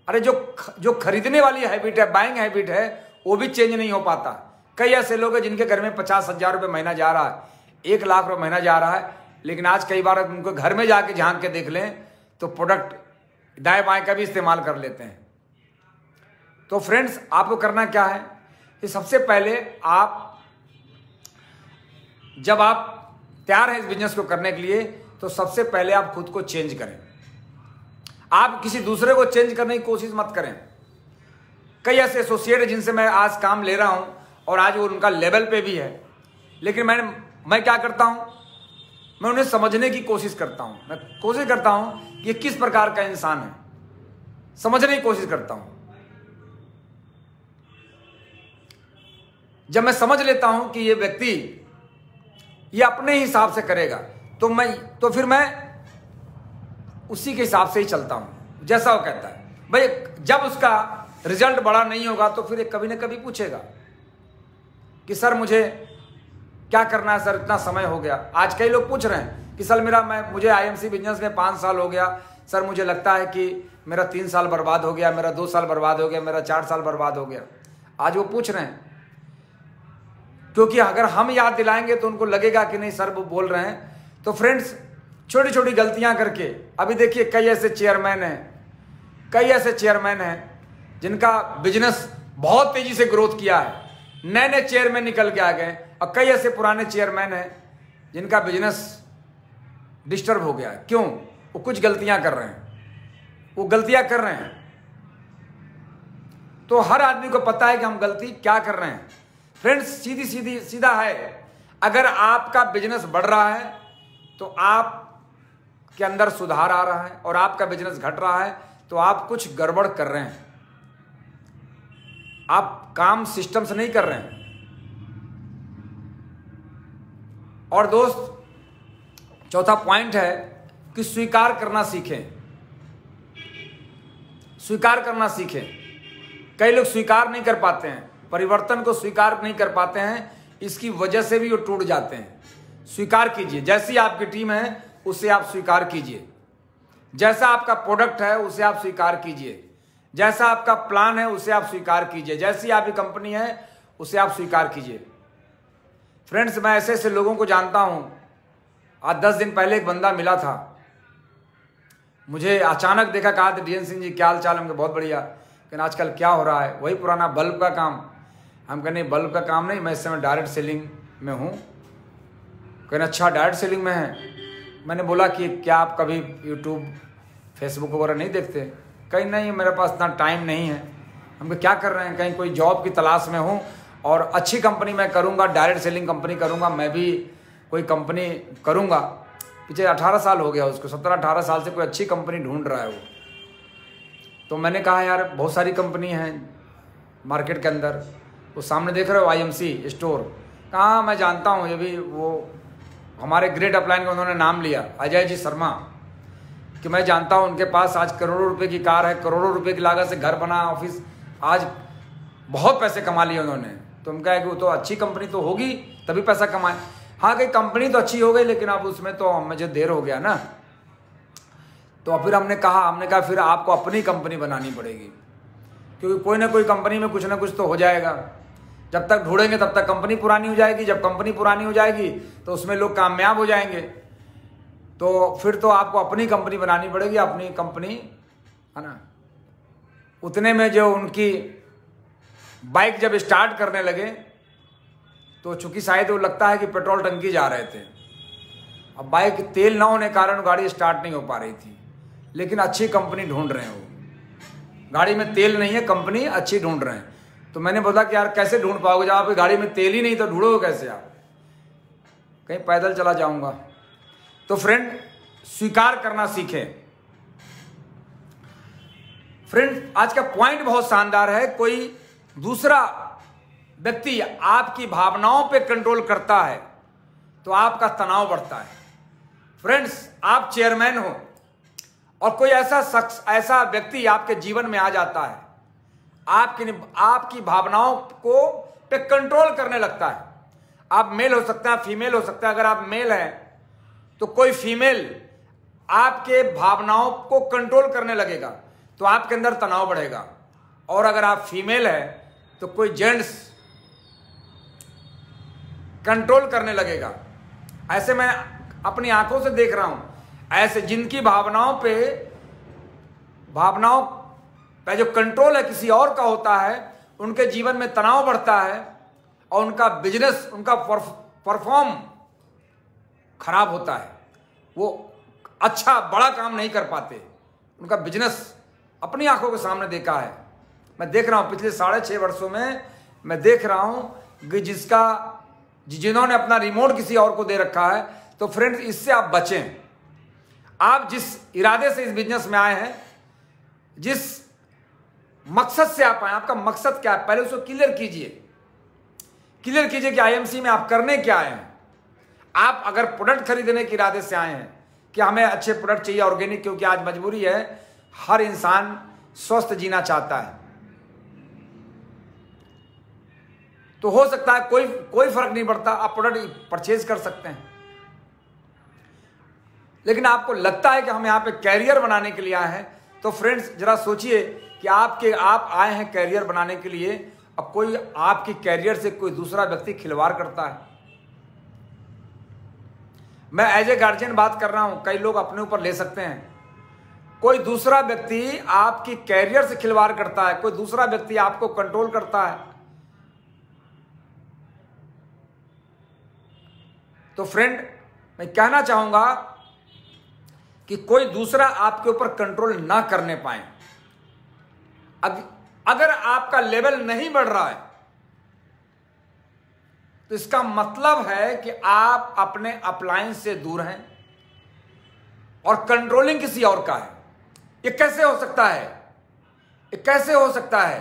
S2: अरे जो खरीदने वाली हैबिट है, बाइंग हैबिट है, वो भी चेंज नहीं हो पाता। कई ऐसे लोग हैं जिनके घर में 50,000 रुपये महीना जा रहा है, 1 लाख रुपये महीना जा रहा है, लेकिन आज कई बार उनको घर में जाके झांक के देख लें तो प्रोडक्ट दाएं बाएं का भी इस्तेमाल कर लेते हैं। तो फ्रेंड्स, आपको करना क्या है कि सबसे पहले जब आप तैयार हैं इस बिजनेस को करने के लिए, तो सबसे पहले आप खुद को चेंज करें। आप किसी दूसरे को चेंज करने की कोशिश मत करें। कई ऐसे एसोसिएट हैं जिनसे मैं आज काम ले रहा हूं और आज वो उनका लेवल पे भी है, लेकिन मैं क्या करता हूं, मैं उन्हें समझने की कोशिश करता हूं। मैं कोशिश करता हूं कि ये किस प्रकार का इंसान है, समझने की कोशिश करता हूं। जब मैं समझ लेता हूं कि ये व्यक्ति ये अपने हिसाब से करेगा, तो फिर मैं उसी के हिसाब से ही चलता हूं, जैसा वो कहता है। भाई, जब उसका रिजल्ट बड़ा नहीं होगा तो फिर कभी ना कभी पूछेगा कि सर मुझे क्या करना है, सर इतना समय हो गया। आज कई लोग पूछ रहे हैं कि सर मुझे आईएमसी बिजनेस में 5 साल हो गया, सर मुझे लगता है कि मेरा 3 साल बर्बाद हो गया, मेरा 2 साल बर्बाद हो गया, मेरा 4 साल बर्बाद हो गया। आज वो पूछ रहे हैं, क्योंकि अगर हम याद दिलाएंगे तो उनको लगेगा कि नहीं सर वो बोल रहे हैं। तो फ्रेंड्स, छोटी छोटी गलतियां करके, अभी देखिए कई ऐसे चेयरमैन हैं जिनका बिजनेस बहुत तेजी से ग्रोथ किया है, नए नए चेयरमैन निकल के आ गए, और कई ऐसे पुराने चेयरमैन हैं जिनका बिजनेस डिस्टर्ब हो गया है। क्यों? वो कुछ गलतियां कर रहे हैं, तो हर आदमी को पता है कि हम गलती क्या कर रहे हैं। फ्रेंड्स, सीधा है, अगर आपका बिजनेस बढ़ रहा है तो आप के अंदर सुधार आ रहा है, और आपका बिजनेस घट रहा है तो आप कुछ गड़बड़ कर रहे हैं, आप काम सिस्टम से नहीं कर रहे हैं। और दोस्त, चौथा पॉइंट है कि स्वीकार करना सीखें। कई लोग स्वीकार नहीं कर पाते हैं, परिवर्तन को स्वीकार नहीं कर पाते हैं, इसकी वजह से भी वो टूट जाते हैं। स्वीकार कीजिए, जैसी आपकी टीम है उसे आप स्वीकार कीजिए, जैसा आपका प्रोडक्ट है उसे आप स्वीकार कीजिए, जैसा आपका प्लान है उसे आप स्वीकार कीजिए, जैसी आपकी कंपनी है उसे आप स्वीकार कीजिए। फ्रेंड्स, मैं ऐसे ऐसे लोगों को जानता हूं। आज 10 दिन पहले एक बंदा मिला था, मुझे अचानक देखा, कहा था डीएन सिंह जी क्या हाल चाल? हमको बहुत बढ़िया, लेकिन आजकल क्या हो रहा है? वही पुराना बल्ब का काम। हम कहने बल्ब का काम नहीं, मैं इस समय डायरेक्ट सेलिंग में हूँ। कहने अच्छा डायरेक्ट सेलिंग में है। मैंने बोला कि क्या आप कभी यूट्यूब फेसबुक वगैरह नहीं देखते? कहीं नहीं, मेरे पास इतना टाइम नहीं है। हम क्या कर रहे हैं? कहीं कोई जॉब की तलाश में हूँ और अच्छी कंपनी में करूँगा, डायरेक्ट सेलिंग कंपनी करूँगा, मैं भी कोई कंपनी करूँगा। पीछे 18 साल हो गया उसको, 17-18 साल से कोई अच्छी कंपनी ढूंढ रहा है वो। तो मैंने कहा यार बहुत सारी कंपनी हैं मार्केट के अंदर, वो सामने देख रहे हो IMC स्टोर, कहाँ मैं जानता हूँ, ये भी वो हमारे ग्रेट अपलाइन का उन्होंने नाम लिया, अजय जी शर्मा, कि मैं जानता हूँ उनके पास आज करोड़ों रुपए की कार है, करोड़ों रुपए की लागत से घर बना, ऑफिस, आज बहुत पैसे कमा लिए उन्होंने। तो उनका है कि वो तो अच्छी कंपनी तो होगी तभी पैसा कमाए। हाँ कि कंपनी तो अच्छी हो गई, लेकिन अब उसमें तो मुझे देर हो गया ना। तो फिर हमने कहा फिर आपको अपनी कंपनी बनानी पड़ेगी, क्योंकि कोई ना कोई कंपनी में कुछ ना कुछ तो हो जाएगा। जब तक ढूंढेंगे तब तक कंपनी पुरानी हो जाएगी, जब कंपनी पुरानी हो जाएगी तो उसमें लोग कामयाब हो जाएंगे। तो फिर तो आपको अपनी कंपनी बनानी पड़ेगी, अपनी कंपनी, है ना। उतने में जो उनकी बाइक जब स्टार्ट करने लगे तो चूंकि शायद वो लगता है कि पेट्रोल टंकी जा रहे थे, अब बाइक तेल ना होने के कारण गाड़ी स्टार्ट नहीं हो पा रही थी, लेकिन अच्छी कंपनी ढूंढ रहे हैं वो। गाड़ी में तेल नहीं है, कंपनी अच्छी ढूंढ रहे हैं। तो मैंने बोला कि यार कैसे ढूंढ पाओगे जब आपकी गाड़ी में तेल ही नहीं, तो ढूंढोगे कैसे आप? कहीं पैदल चला जाऊंगा। तो फ्रेंड, स्वीकार करना सीखें। फ्रेंड, आज का पॉइंट बहुत शानदार है। कोई दूसरा व्यक्ति आपकी भावनाओं पे कंट्रोल करता है तो आपका तनाव बढ़ता है। फ्रेंड्स, आप चेयरमैन हो और कोई ऐसा शख्स, ऐसा व्यक्ति आपके जीवन में आ जाता है, आपकी भावनाओं को पे कंट्रोल करने लगता है। आप मेल हो सकते हैं, फीमेल हो सकते हैं। अगर आप मेल हैं तो कोई फीमेल आपके भावनाओं को कंट्रोल करने लगेगा तो आपके अंदर तनाव बढ़ेगा। और अगर आप फीमेल हैं तो कोई जेंट्स कंट्रोल करने लगेगा। ऐसे मैं अपनी आंखों से देख रहा हूं, ऐसे जिनकी भावनाओं पे जो कंट्रोल है किसी और का होता है, उनके जीवन में तनाव बढ़ता है और उनका बिजनेस, उनका परफॉर्म खराब होता है। वो अच्छा बड़ा काम नहीं कर पाते, उनका बिजनेस अपनी आंखों के सामने देखा है। मैं देख रहा हूं पिछले 6.5 वर्षों में, मैं देख रहा हूं कि जिन्होंने अपना रिमोट किसी और को दे रखा है। तो फ्रेंड्स, इससे आप बचें। आप जिस इरादे से इस बिजनेस में आए हैं, जिस मकसद से आप आए, आपका मकसद क्या है, पहले उसको क्लियर कीजिए कि IMC में आप करने क्या आए हैं। आप अगर प्रोडक्ट खरीदने के इरादे से आए हैं कि हमें अच्छे प्रोडक्ट चाहिए ऑर्गेनिक, क्योंकि आज मजबूरी है, हर इंसान स्वस्थ जीना चाहता है, तो हो सकता है कोई फर्क नहीं पड़ता, आप प्रोडक्ट परचेज कर सकते हैं। लेकिन आपको लगता है कि हम यहां पे कैरियर बनाने के लिए आए हैं, तो फ्रेंड्स जरा सोचिए कि आप आए हैं कैरियर बनाने के लिए, अब कोई आपकी कैरियर से कोई दूसरा व्यक्ति खिलवाड़ करता है। मैं एज ए गार्जियन बात कर रहा हूं, कई लोग अपने ऊपर ले सकते हैं। कोई दूसरा व्यक्ति आपकी कैरियर से खिलवाड़ करता है, कोई दूसरा व्यक्ति आपको कंट्रोल करता है, तो फ्रेंड मैं कहना चाहूंगा कि कोई दूसरा आपके ऊपर कंट्रोल ना करने पाए। अगर आपका लेवल नहीं बढ़ रहा है तो इसका मतलब है कि आप अपने अपलायंस से दूर हैं और कंट्रोलिंग किसी और का है। ये कैसे हो सकता है? ये कैसे हो सकता है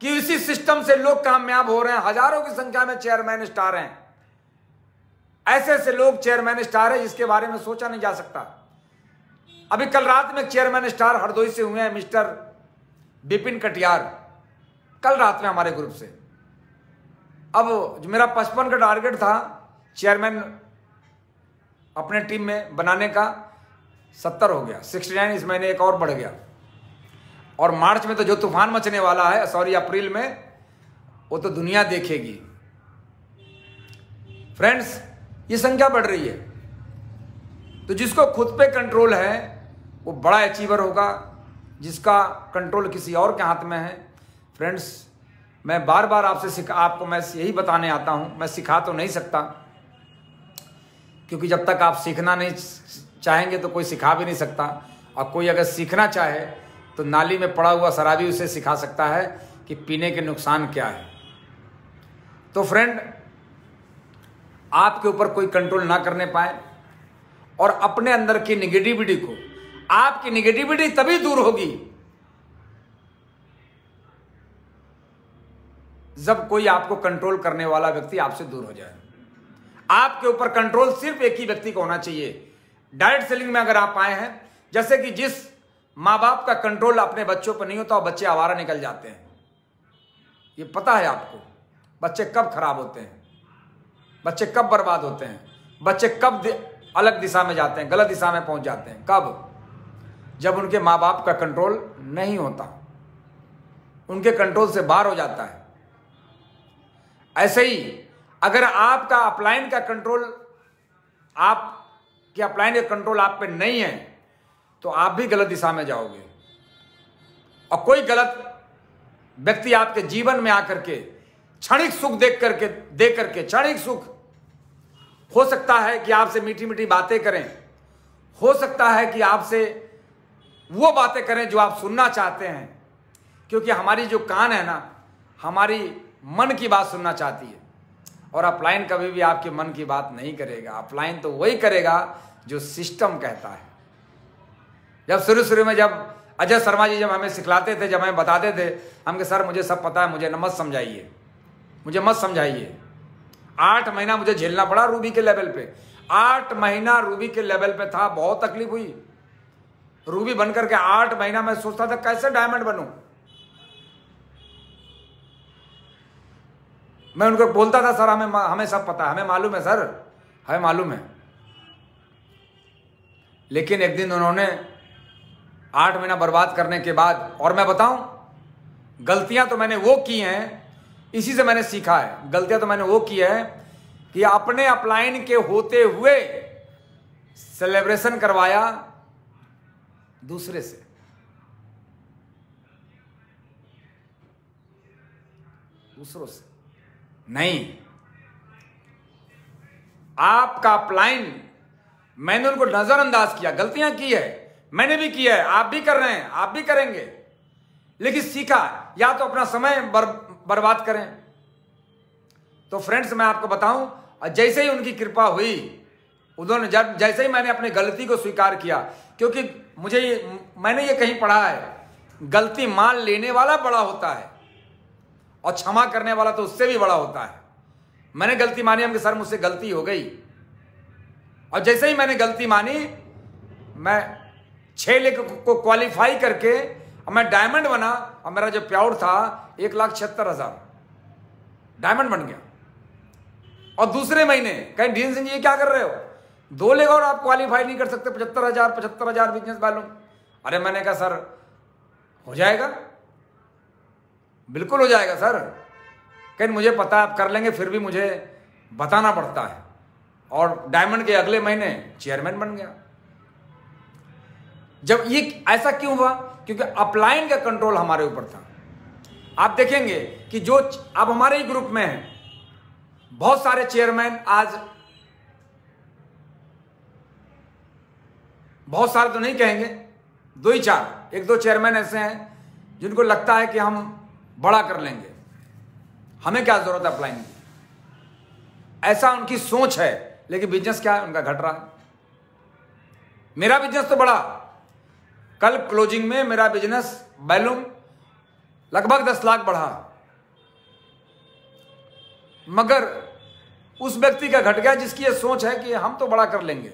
S2: कि इसी सिस्टम से लोग कामयाब हो रहे हैं? हजारों की संख्या में चेयरमैन स्टार हैं, ऐसे ऐसे लोग चेयरमैन स्टार है जिसके बारे में सोचा नहीं जा सकता। अभी कल रात में चेयरमैन स्टार हरदोई से हुए हैं, मिस्टर विपिन कटियार, कल रात में हमारे ग्रुप से। अब जो मेरा 55 का टारगेट था चेयरमैन अपने टीम में बनाने का, 70 हो गया, 69 इस महीने एक और बढ़ गया। और मार्च में तो जो तूफान मचने वाला है, सॉरी अप्रैल में, वो तो दुनिया देखेगी। फ्रेंड्स, ये संख्या बढ़ रही है, तो जिसको खुद पे कंट्रोल है वो बड़ा अचीवर होगा, जिसका कंट्रोल किसी और के हाथ में है। फ्रेंड्स, मैं बार बार आपको मैं यही बताने आता हूं, मैं सिखा तो नहीं सकता, क्योंकि जब तक आप सीखना नहीं चाहेंगे तो कोई सिखा भी नहीं सकता। और कोई अगर सीखना चाहे तो नाली में पड़ा हुआ शराबी उसे सिखा सकता है कि पीने के नुकसान क्या है। तो फ्रेंड, आपके ऊपर कोई कंट्रोल ना करने पाए और अपने अंदर की निगेटिविटी को, आपकी निगेटिविटी तभी दूर होगी जब कोई आपको कंट्रोल करने वाला व्यक्ति आपसे दूर हो जाए। आपके ऊपर कंट्रोल सिर्फ एक ही व्यक्ति को होना चाहिए। डायरेक्ट सेलिंग में अगर आप आए हैं, जैसे कि जिस माँ बाप का कंट्रोल अपने बच्चों पर नहीं होता और बच्चे आवारा निकल जाते हैं, ये पता है आपको। बच्चे कब खराब होते हैं, बच्चे कब बर्बाद होते हैं, बच्चे कब अलग दिशा में जाते हैं, गलत दिशा में पहुंच जाते हैं। कब? जब उनके माँ बाप का कंट्रोल नहीं होता, उनके कंट्रोल से बाहर हो जाता है। ऐसे ही अगर आपका अपलाइन का कंट्रोल, आपके अपलाइन का कंट्रोल आप पे नहीं है, तो आप भी गलत दिशा में जाओगे। और कोई गलत व्यक्ति आपके जीवन में आकर के क्षणिक सुख दे करके क्षणिक सुख, हो सकता है कि आपसे मीठी मीठी बातें करें, हो सकता है कि आपसे वो बातें करें जो आप सुनना चाहते हैं, क्योंकि हमारी जो कान है ना, हमारी मन की बात सुनना चाहती है। और अपलाइन कभी भी आपके मन की बात नहीं करेगा। अपलाइन तो वही करेगा जो सिस्टम कहता है। जब शुरू में जब अजय शर्मा जी जब हमें सिखलाते थे, जब हमें बताते थे, हम के सर मुझे सब पता है, मुझे मत समझाइए, मुझे मत समझाइए। 8 महीना मुझे झेलना पड़ा रूबी के लेवल पे। 8 महीना रूबी के लेवल पे था, बहुत तकलीफ हुई। रूबी बनकर के 8 महीना मैं सोचता था कैसे डायमंड बनूं। मैं उनको बोलता था, सर हमें सब पता है, हमें मालूम है सर, हमें मालूम है। लेकिन एक दिन उन्होंने 8 महीना बर्बाद करने के बाद, और मैं बताऊं, गलतियां तो मैंने वो की हैं, इसी से मैंने सीखा है। गलतियां तो मैंने वो की है कि अपने अपलाइन के होते हुए सेलिब्रेशन करवाया दूसरे से। दूसरों से नहीं। आपका अपलाइन, मैंने उनको नजरअंदाज किया, गलतियां की है, मैंने भी किया है, आप भी कर रहे हैं, आप भी करेंगे। लेकिन सीखा, या तो अपना समय बर्बाद करें। तो फ्रेंड्स, मैं आपको बताऊं, जैसे ही उनकी कृपा हुई, उन्होंने जैसे ही मैंने अपनी गलती को स्वीकार किया, क्योंकि मैंने ये कहीं पढ़ा है, गलती मान लेने वाला बड़ा होता है और क्षमा करने वाला तो उससे भी बड़ा होता है। मैंने गलती मानी, हम कि सर मुझसे गलती हो गई, और जैसे ही मैंने गलती मानी, मैं 6 लेख को क्वालिफाई करके और मैं डायमंड बना, और मेरा जो प्याउड था 1,76,000 डायमंड बन गया। और दूसरे महीने कहीं डी सिंह जी क्या कर रहे हो, 2 लेख और आप क्वालिफाई नहीं कर सकते, 75,000 बिजनेस वैल्यू। अरे मैंने कहा सर हो जाएगा, बिल्कुल हो जाएगा सर। कहीं मुझे पता है आप कर लेंगे, फिर भी मुझे बताना पड़ता है। और डायमंड के अगले महीने चेयरमैन बन गया। जब ये ऐसा क्यों हुआ? क्योंकि अपलाइन का कंट्रोल हमारे ऊपर था। आप देखेंगे कि जो अब हमारे ही ग्रुप में है, बहुत सारे चेयरमैन आज, बहुत सारे तो नहीं कहेंगे, 2 ही 4, 1-2 चेयरमैन ऐसे हैं जिनको लगता है कि हम बड़ा कर लेंगे, हमें क्या जरूरत है अपलाइन की, ऐसा उनकी सोच है। लेकिन बिजनेस क्या है उनका, घट रहा है। मेरा बिजनेस तो बढ़ा, कल क्लोजिंग में मेरा बिजनेस वैल्यूम लगभग 10 लाख बढ़ा, मगर उस व्यक्ति का घट गया जिसकी ये सोच है कि हम तो बड़ा कर लेंगे।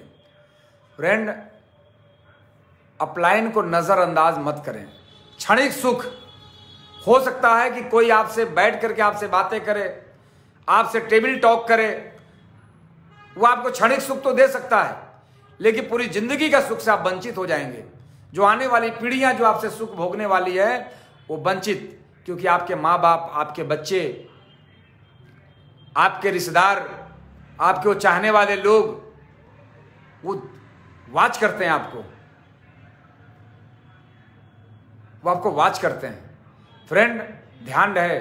S2: फ्रेंड, अपलाइन को नजरअंदाज मत करें। क्षणिक सुख हो सकता है कि कोई आपसे बैठ करके आपसे बातें करे, आपसे टेबल टॉक करे, वो आपको क्षणिक सुख तो दे सकता है, लेकिन पूरी जिंदगी का सुख से आप वंचित हो जाएंगे। जो आने वाली पीढ़ियां जो आपसे सुख भोगने वाली है वो वंचित, क्योंकि आपके माँ बाप, आपके बच्चे, आपके रिश्तेदार, आपके वो चाहने वाले लोग, वो वाच करते हैं आपको, वो आपको वाच करते हैं। फ्रेंड, ध्यान रहे,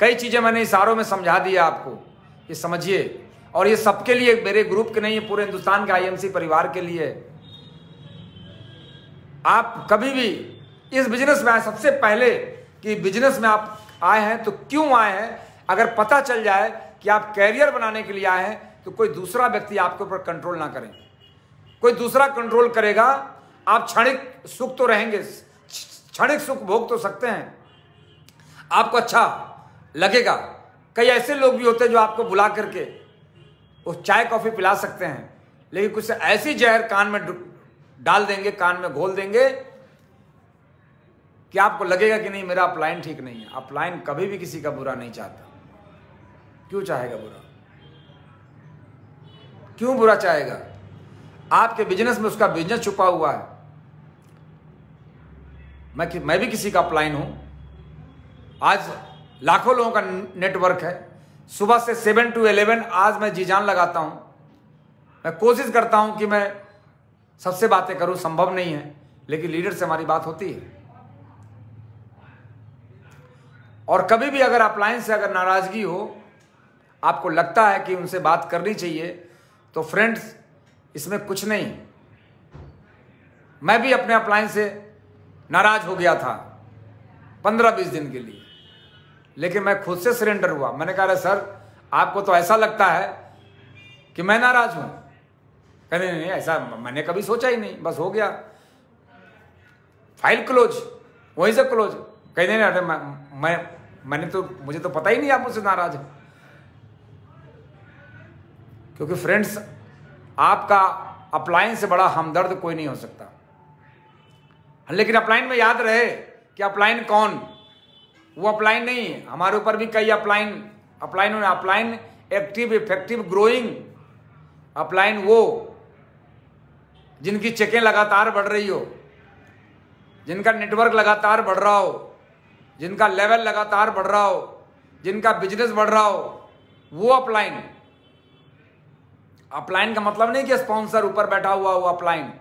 S2: कई चीजें मैंने इशारों में समझा दिया आपको, ये समझिए। और ये सबके लिए, मेरे ग्रुप के नहीं, ये पूरे हिंदुस्तान के आईएमसी परिवार के लिए। आप कभी भी इस बिजनेस में आए, सबसे पहले कि बिजनेस में आप आए हैं तो क्यों आए हैं, अगर पता चल जाए कि आप कैरियर बनाने के लिए आए हैं, तो कोई दूसरा व्यक्ति आपके ऊपर कंट्रोल ना करें। कोई दूसरा कंट्रोल करेगा, आप क्षणिक सुख तो रहेंगे, क्षणिक सुख भोग तो सकते हैं आपको अच्छा, लगेगा। कई ऐसे लोग भी होते हैं जो आपको बुला करके वो चाय कॉफी पिला सकते हैं, लेकिन कुछ ऐसी जहर कान में डाल देंगे, कान में घोल देंगे कि आपको लगेगा कि नहीं मेरा अपलाइन ठीक नहीं है। अपलाइन कभी भी किसी का बुरा नहीं चाहता। क्यों चाहेगा बुरा? क्यों बुरा चाहेगा? आपके बिजनेस में उसका बिजनेस छुपा हुआ है। मैं भी किसी का अपलाइन हूं। आज लाखों लोगों का नेटवर्क है। सुबह से 7 to 11 आज मैं जी जान लगाता हूं। मैं कोशिश करता हूं कि मैं सबसे बातें करूं, संभव नहीं है, लेकिन लीडर से हमारी बात होती है। और कभी भी अगर अपलाइन से अगर नाराजगी हो, आपको लगता है कि उनसे बात करनी चाहिए, तो फ्रेंड्स इसमें कुछ नहीं। मैं भी अपने अपलाइन से नाराज हो गया था 15-20 दिन के लिए, लेकिन मैं खुद से सरेंडर हुआ। मैंने कहा सर आपको तो ऐसा लगता है कि मैं नाराज हूं। कहने नहीं, ऐसा मैंने कभी सोचा ही नहीं, बस हो गया, फाइल क्लोज, वहीं से क्लोज। कहने नहीं, अरे मुझे तो पता ही नहीं आप मुझसे नाराज हैं। क्योंकि फ्रेंड्स आपका अपलाइन से बड़ा हमदर्द कोई नहीं हो सकता। लेकिन अपलाइन में याद रहे कि अपलाइन कौन, वो अपलाइन नहीं। हमारे ऊपर भी कई upline active, effective, growing upline, वो जिनकी चेकें लगातार बढ़ रही हो, जिनका नेटवर्क लगातार बढ़ रहा हो, जिनका लेवल लगातार बढ़ रहा हो, जिनका बिजनेस बढ़ रहा हो, वो अपलाइन। अपलाइन का मतलब नहीं कि स्पॉन्सर ऊपर बैठा हुआ वो अपलाइन,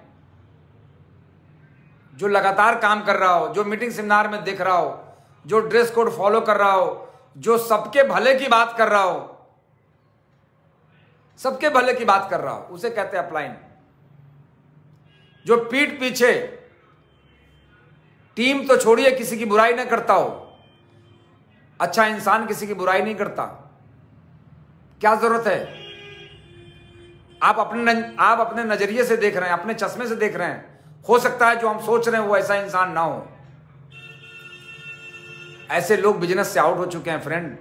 S2: जो लगातार काम कर रहा हो, जो मीटिंग सेमिनार में देख रहा हो, जो ड्रेस कोड फॉलो कर रहा हो, जो सबके भले की बात कर रहा हो, सबके भले की बात कर रहा हो, उसे कहते हैं अपलाइन। जो पीठ पीछे टीम तो छोड़िए किसी की बुराई ना करता हो। अच्छा इंसान किसी की बुराई नहीं करता, क्या जरूरत है? आप अपने नजरिए से देख रहे हैं, अपने चश्मे से देख रहे हैं। हो सकता है जो हम सोच रहे हैं वो ऐसा इंसान ना हो। ऐसे लोग बिजनेस से आउट हो चुके हैं फ्रेंड।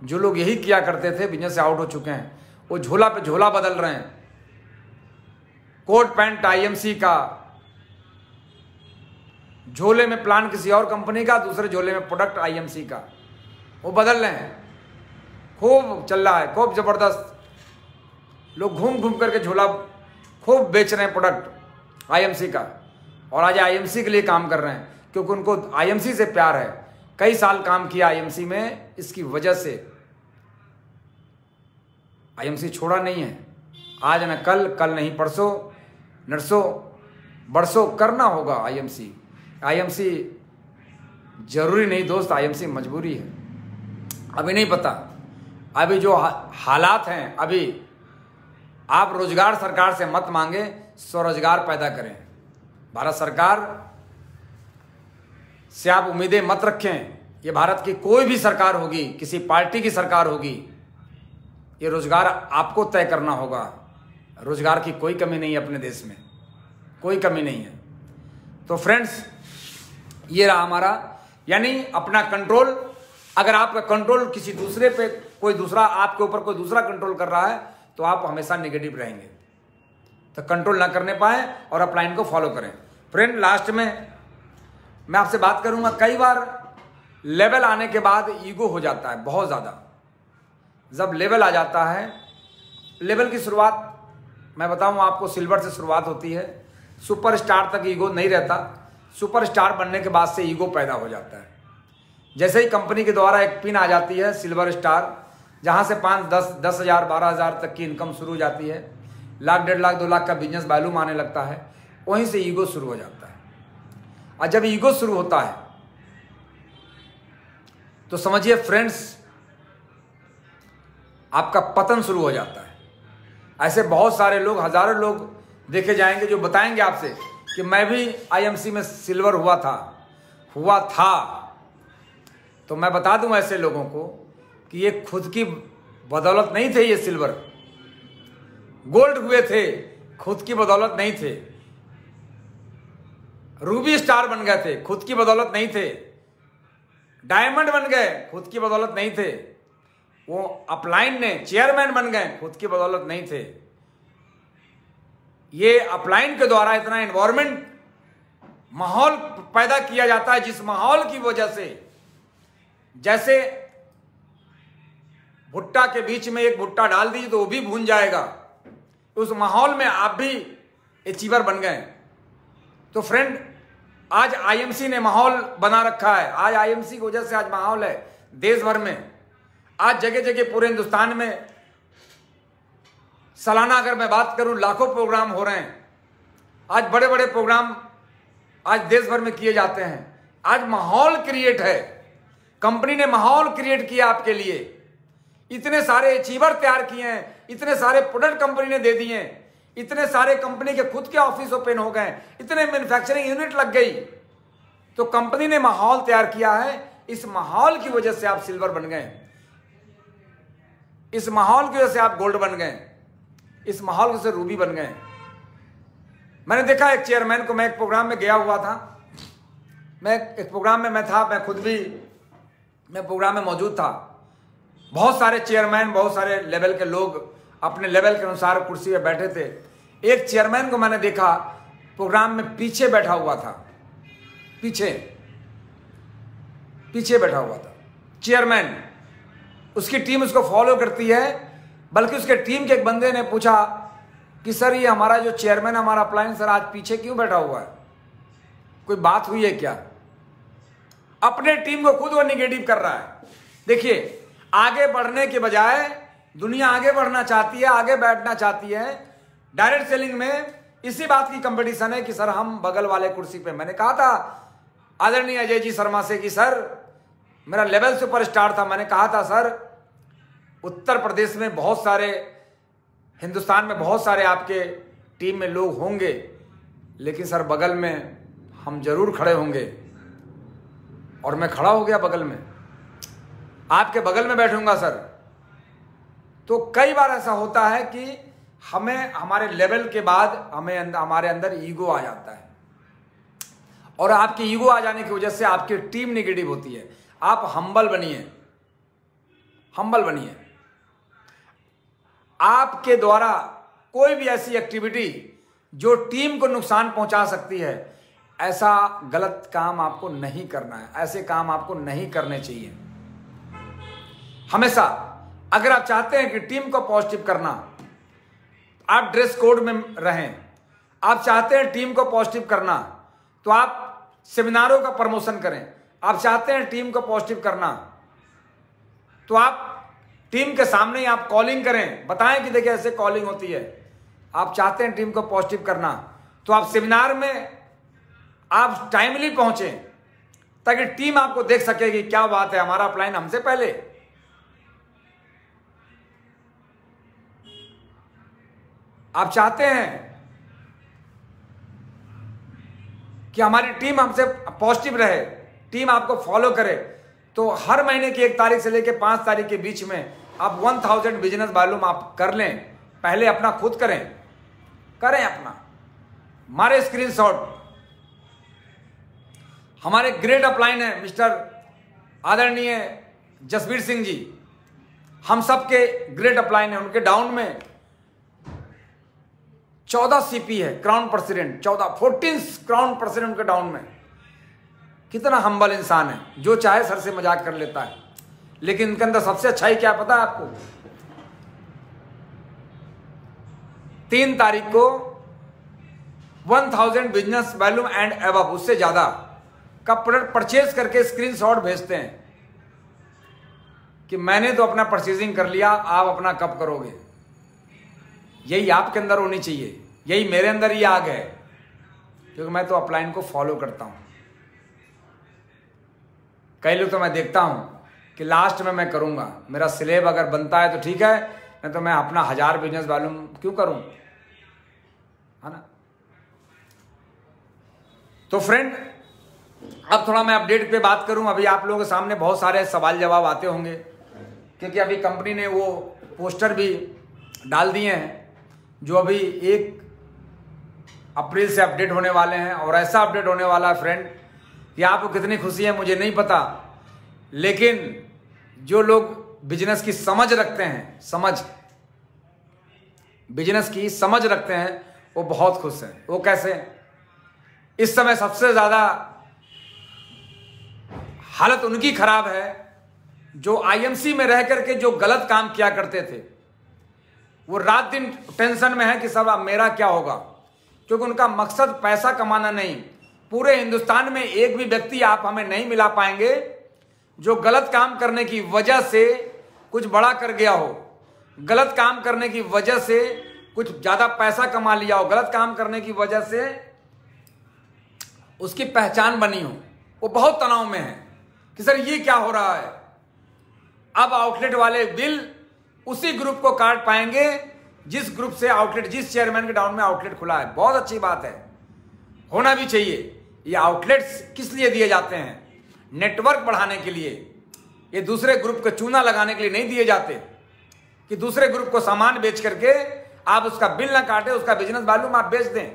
S2: जो लोग यही किया करते थे बिजनेस से आउट हो चुके हैं। वो झोला पे झोला बदल रहे हैं। कोट पैंट आईएमसी का, झोले में प्लान किसी और कंपनी का, दूसरे झोले में प्रोडक्ट आईएमसी का, वो बदल रहे हैं। खूब चल रहा है, खूब जबरदस्त। लोग घूम घूम करके झोला खूब बेच रहे हैं प्रोडक्ट आईएमसी का, और आज आईएमसी के लिए काम कर रहे हैं क्योंकि उनको आईएमसी से प्यार है। कई साल काम किया आईएमसी में, इसकी वजह से आईएमसी छोड़ा नहीं है। आज न कल नहीं परसों, नरसों, बरसों करना होगा आईएमसी। आईएमसी जरूरी नहीं दोस्त, आईएमसी मजबूरी है। अभी नहीं पता, अभी जो हालात हैं, अभी आप रोजगार सरकार से मत मांगे, स्वरोजगार पैदा करें। भारत सरकार से आप उम्मीदें मत रखें। ये भारत की कोई भी सरकार होगी, किसी पार्टी की सरकार होगी, ये रोजगार आपको तय करना होगा। रोजगार की कोई कमी नहीं है अपने देश में, कोई कमी नहीं है। तो फ्रेंड्स ये रहा हमारा, यानी अपना कंट्रोल। अगर आपका कंट्रोल किसी दूसरे पे, कोई दूसरा आपके ऊपर कोई दूसरा कंट्रोल कर रहा है, तो आप हमेशा नेगेटिव रहेंगे। तो कंट्रोल ना करने पाए और अपलाइन को फॉलो करें। फ्रेंड लास्ट में मैं आपसे बात करूंगा, कई बार लेवल आने के बाद ईगो हो जाता है बहुत ज़्यादा। जब लेवल आ जाता है, लेवल की शुरुआत मैं बताऊं आपको, सिल्वर से शुरुआत होती है, सुपरस्टार तक ईगो नहीं रहता। सुपरस्टार बनने के बाद से ईगो पैदा हो जाता है। जैसे ही कंपनी के द्वारा एक पिन आ जाती है सिल्वर स्टार, जहां से 5, 10 हज़ार, 12 हज़ार तक की इनकम शुरू हो जाती है, लाख, 1.5 लाख, 2 लाख का बिजनेस वैल्यूम आने लगता है, वहीं से ईगो शुरू हो जाता है। और जब ईगो शुरू होता है तो समझिए फ्रेंड्स आपका पतन शुरू हो जाता है। ऐसे बहुत सारे लोग, हजारों लोग देखे जाएंगे जो बताएंगे आपसे कि मैं भी आईएमसी में सिल्वर हुआ था। तो मैं बता दूं ऐसे लोगों को कि ये खुद की बदौलत नहीं थे, ये सिल्वर गोल्ड हुए थे, खुद की बदौलत नहीं थे। रूबी स्टार बन गए थे, खुद की बदौलत नहीं थे। डायमंड बन गए, खुद की बदौलत नहीं थे। वो अपलाइन ने चेयरमैन बन गए, खुद की बदौलत नहीं थे। ये अपलाइन के द्वारा इतना एनवायरमेंट माहौल पैदा किया जाता है, जिस माहौल की वजह से, जैसे भुट्टा के बीच में एक भुट्टा डाल दीजिए तो वो भी भून जाएगा, उस माहौल में आप भी अचीवर बन गए। तो फ्रेंड, आज आईएमसी ने माहौल बना रखा है। आज आईएमसी की वजह से आज माहौल है देश भर में। आज जगह जगह पूरे हिंदुस्तान में सालाना अगर मैं बात करूं लाखों प्रोग्राम हो रहे हैं। आज बड़े बड़े प्रोग्राम आज देश भर में किए जाते हैं। आज माहौल क्रिएट है, कंपनी ने माहौल क्रिएट किया आपके लिए। इतने सारे अचीवर तैयार किए हैं, इतने सारे प्रोडक्ट कंपनी ने दे दिए, इतने सारे कंपनी के खुद के ऑफिस ओपन हो गए, इतने मैन्युफैक्चरिंग यूनिट लग गई। तो कंपनी ने माहौल तैयार किया है। इस माहौल की वजह से आप सिल्वर बन गए, इस माहौल की वजह से आप गोल्ड बन गए, इस माहौल की वजह से रूबी बन गए। मैंने देखा एक चेयरमैन को, मैं एक प्रोग्राम में गया हुआ था, मैं एक प्रोग्राम में मैं था, मैं खुद भी मैं प्रोग्राम में मौजूद था। बहुत सारे चेयरमैन, बहुत सारे लेवल के लोग अपने लेवल के अनुसार कुर्सी पे बैठे थे। एक चेयरमैन को मैंने देखा प्रोग्राम में पीछे बैठा हुआ था, पीछे बैठा हुआ था चेयरमैन। उसकी टीम उसको फॉलो करती है, बल्कि उसके टीम के एक बंदे ने पूछा कि सर ये हमारा जो चेयरमैन हमारा अपलाइन सर आज पीछे क्यों बैठा हुआ है, कोई बात हुई है क्या? अपने टीम को खुद वो निगेटिव कर रहा है। देखिए, आगे बढ़ने के बजाय दुनिया आगे बढ़ना चाहती है, आगे बैठना चाहती है। डायरेक्ट सेलिंग में इसी बात की कंपटीशन है कि सर हम बगल वाले कुर्सी पे। मैंने कहा था आदरणीय अजय जी शर्मा से कि सर मेरा लेवल सुपरस्टार था, मैंने कहा था सर उत्तर प्रदेश में बहुत सारे, हिंदुस्तान में बहुत सारे आपके टीम में लोग होंगे, लेकिन सर बगल में हम जरूर खड़े होंगे। और मैं खड़ा हो गया बगल में, आपके बगल में बैठूंगा सर। तो कई बार ऐसा होता है कि हमें हमारे लेवल के बाद हमारे अंदर ईगो आ जाता है, और आपकी ईगो आ जाने की वजह से आपकी टीम नेगेटिव होती है। आप हम्बल बनिए, हम्बल बनिए। आपके द्वारा कोई भी ऐसी एक्टिविटी जो टीम को नुकसान पहुंचा सकती है, ऐसा गलत काम आपको नहीं करना है, ऐसे काम आपको नहीं करने चाहिए। हमेशा अगर आप चाहते हैं कि टीम को पॉजिटिव करना, आप ड्रेस कोड में रहें। आप चाहते हैं टीम को पॉजिटिव करना, तो आप सेमिनारों का प्रमोशन करें। आप चाहते हैं टीम को पॉजिटिव करना, तो आप टीम के सामने ही आप कॉलिंग करें, बताएं कि देखिए ऐसे कॉलिंग होती है। आप चाहते हैं टीम को पॉजिटिव करना, तो आप सेमिनार में आप टाइमली पहुंचे, ताकि टीम आपको देख सके कि क्या बात है, हमारा अपलाइन हमसे पहले। आप चाहते हैं कि हमारी टीम हमसे पॉजिटिव रहे, टीम आपको फॉलो करे, तो हर महीने की 1 तारीख से लेकर 5 तारीख के बीच में आप 1000 बिजनेस वॉल्यूम आप कर लें। पहले अपना खुद करें अपना, हमारे स्क्रीनशॉट। हमारे ग्रेट अपलाइन है मिस्टर आदरणीय जसवीर सिंह जी, हम सबके ग्रेट अपलाइन है। उनके डाउन में 14 सीपी है, क्राउन प्रेसिडेंट 14 क्राउन प्रेसिडेंट उनके डाउन में। कितना हम्बल इंसान है, जो चाहे सर से मजाक कर लेता है, लेकिन इनके अंदर सबसे अच्छा ही क्या पता है आपको? 3 तारीख को 1000 बिजनेस वॉल्यूम एंड एबव, उससे ज्यादा का प्रोडक्ट परचेज करके स्क्रीनशॉट भेजते हैं कि मैंने तो अपना परचेजिंग कर लिया, आप अपना कब करोगे। यही आपके अंदर होनी चाहिए, यही मेरे अंदर ही आग है, क्योंकि मैं तो अपलाइन को फॉलो करता हूं। कई लोग तो मैं देखता हूं कि लास्ट में मैं करूंगा, मेरा स्लेब अगर बनता है तो ठीक है, नहीं तो मैं अपना 1000 बिजनेस वॉल्यूम क्यों करूं, है ना। तो फ्रेंड, अब थोड़ा मैं अपडेट पे बात करूं। अभी आप लोगों के सामने बहुत सारे सवाल जवाब आते होंगे, क्योंकि अभी कंपनी ने वो पोस्टर भी डाल दिए हैं जो अभी 1 अप्रैल से अपडेट होने वाले हैं। और ऐसा अपडेट होने वाला है फ्रेंड कि आपको कितनी खुशी है मुझे नहीं पता, लेकिन जो लोग बिजनेस की समझ रखते हैं, बिजनेस की समझ रखते हैं, वो बहुत खुश हैं। वो कैसे? इस समय सबसे ज्यादा हालत उनकी खराब है जो आईएमसी में रह करके जो गलत काम किया करते थे। वो रात दिन टेंशन में है कि सब अब मेरा क्या होगा, क्योंकि उनका मकसद पैसा कमाना नहीं। पूरे हिंदुस्तान में एक भी व्यक्ति आप हमें नहीं मिला पाएंगे जो गलत काम करने की वजह से कुछ बड़ा कर गया हो, गलत काम करने की वजह से कुछ ज्यादा पैसा कमा लिया हो, गलत काम करने की वजह से उसकी पहचान बनी हो। वो बहुत तनाव में है कि सर ये क्या हो रहा है। अब आउटलेट वाले बिल उसी ग्रुप को काट पाएंगे जिस ग्रुप से आउटलेट, जिस चेयरमैन के डाउन में आउटलेट खुला है। बहुत अच्छी बात है, होना भी चाहिए। ये आउटलेट्स किस लिए दिए जाते हैं? नेटवर्क बढ़ाने के लिए। ये दूसरे ग्रुप को चूना लगाने के लिए नहीं दिए जाते कि दूसरे ग्रुप को सामान बेच करके आप उसका बिल ना काटे, उसका बिजनेस वॉल्यूम आप बेच दें।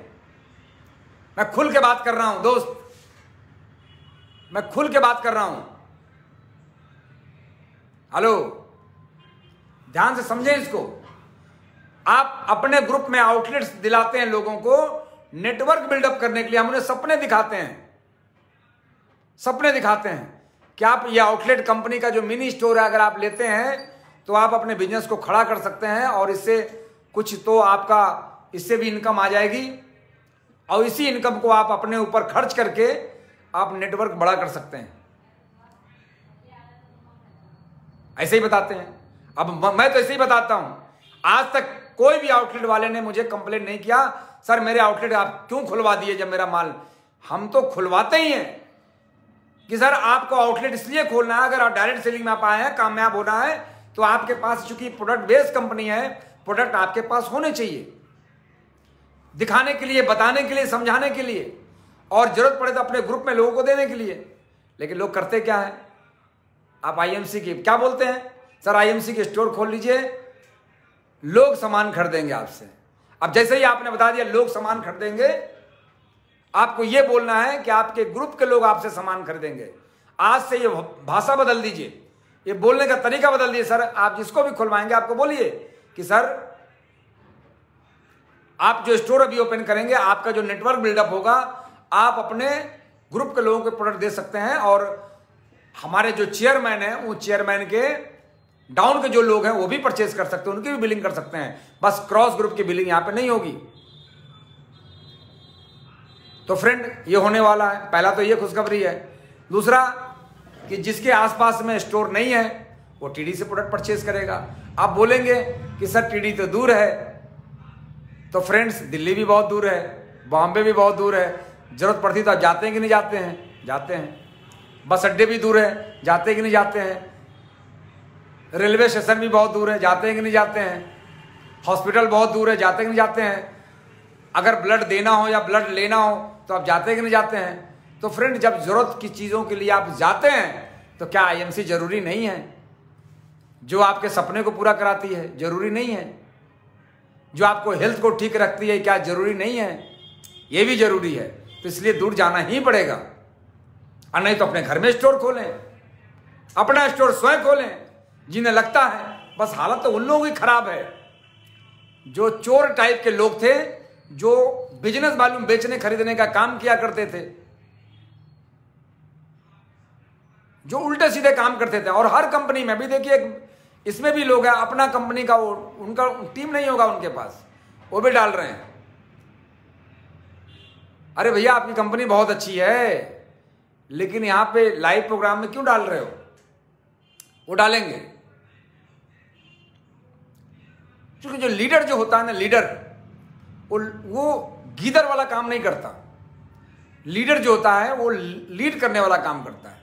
S2: मैं खुल के बात कर रहा हूं दोस्त, मैं खुल के बात कर रहा हूं। हेलो, ध्यान से समझें इसको। आप अपने ग्रुप में आउटलेट्स दिलाते हैं लोगों को नेटवर्क बिल्डअप करने के लिए। हम उन्हें सपने दिखाते हैं कि आप ये आउटलेट कंपनी का जो मिनी स्टोर है अगर आप लेते हैं तो आप अपने बिजनेस को खड़ा कर सकते हैं और इससे कुछ तो आपका इससे भी इनकम आ जाएगी और इसी इनकम को आप अपने ऊपर खर्च करके आप नेटवर्क बड़ा कर सकते हैं। ऐसे ही बताते हैं। अब मैं तो ऐसे ही बताता हूं। आज तक कोई भी आउटलेट वाले ने मुझे कंप्लेंट नहीं किया सर मेरे आउटलेट आप क्यों खुलवा दिए जब मेरा माल। हम तो खुलवाते ही हैं कि सर आपको आउटलेट इसलिए खोलना है, अगर आप डायरेक्ट सेलिंग में आप आए हैं, कामयाब होना है तो आपके पास, चूंकि प्रोडक्ट बेस्ड कंपनी है, प्रोडक्ट आपके पास होने चाहिए दिखाने के लिए, बताने के लिए, समझाने के लिए और जरूरत पड़े तो अपने ग्रुप में लोगों को देने के लिए। लेकिन लोग करते क्या है? आप आईएमसी की क्या बोलते हैं, सर आईएमसी के स्टोर खोल लीजिए, लोग सामान खरीदेंगे आपसे। अब जैसे ही आपने बता दिया लोग सामान खरीदेंगे, आपको यह बोलना है कि आपके ग्रुप के लोग आपसे सामान खरीदेंगे। आज से ये भाषा बदल दीजिए, ये बोलने का तरीका बदल दीजिए। सर आप जिसको भी खुलवाएंगे आपको बोलिए कि सर आप जो स्टोर अभी ओपन करेंगे, आपका जो नेटवर्क बिल्डअप होगा, आप अपने ग्रुप के लोगों के प्रोडक्ट दे सकते हैं और हमारे जो चेयरमैन हैं वो चेयरमैन के डाउन के जो लोग हैं वो भी परचेज कर सकते हैं, उनकी भी बिलिंग कर सकते हैं। बस क्रॉस ग्रुप की बिलिंग यहां पे नहीं होगी। तो फ्रेंड ये होने वाला है। पहला तो ये खुशखबरी है। दूसरा कि जिसके आसपास में स्टोर नहीं है वो टीडी से प्रोडक्ट परचेज करेगा। आप बोलेंगे कि सर टीडी तो दूर है, तो फ्रेंड्स दिल्ली भी बहुत दूर है, बॉम्बे भी बहुत दूर है, जरूरत पड़ती तो आप जाते हैं कि नहीं जाते हैं? जाते हैं। बस अड्डे भी दूर है, जाते हैं कि नहीं जाते हैं? रेलवे स्टेशन भी बहुत दूर है, जाते हैं कि नहीं जाते हैं? हॉस्पिटल बहुत दूर है, जाते हैं कि नहीं जाते हैं? अगर ब्लड देना हो या ब्लड लेना हो तो आप जाते हैं कि नहीं जाते हैं? तो फ्रेंड जब जरूरत की चीज़ों के लिए आप जाते हैं तो क्या आईएमसी जरूरी नहीं है? जो आपके सपने को पूरा कराती है जरूरी नहीं है? जो आपको हेल्थ को ठीक रखती है क्या जरूरी नहीं है? ये भी जरूरी है। तो इसलिए दूर जाना ही पड़ेगा, और नहीं तो अपने घर में स्टोर खोलें, अपना स्टोर स्वयं खोलें। जिन्हें लगता है, बस हालत तो उन लोगों की खराब है जो चोर टाइप के लोग थे, जो बिजनेस वॉल्यूम बेचने खरीदने का काम किया करते थे, जो उल्टे सीधे काम करते थे। और हर कंपनी में भी देखिए, इसमें भी लोग हैं अपना कंपनी का, वो उनका टीम नहीं होगा उनके पास, वो भी डाल रहे हैं। अरे भैया आपकी कंपनी बहुत अच्छी है, लेकिन यहां पे लाइव प्रोग्राम में क्यों डाल रहे हो? वो डालेंगे क्योंकि जो लीडर जो होता है ना, लीडर वो गीदर वाला काम नहीं करता। लीडर जो होता है वो लीड करने वाला काम करता है।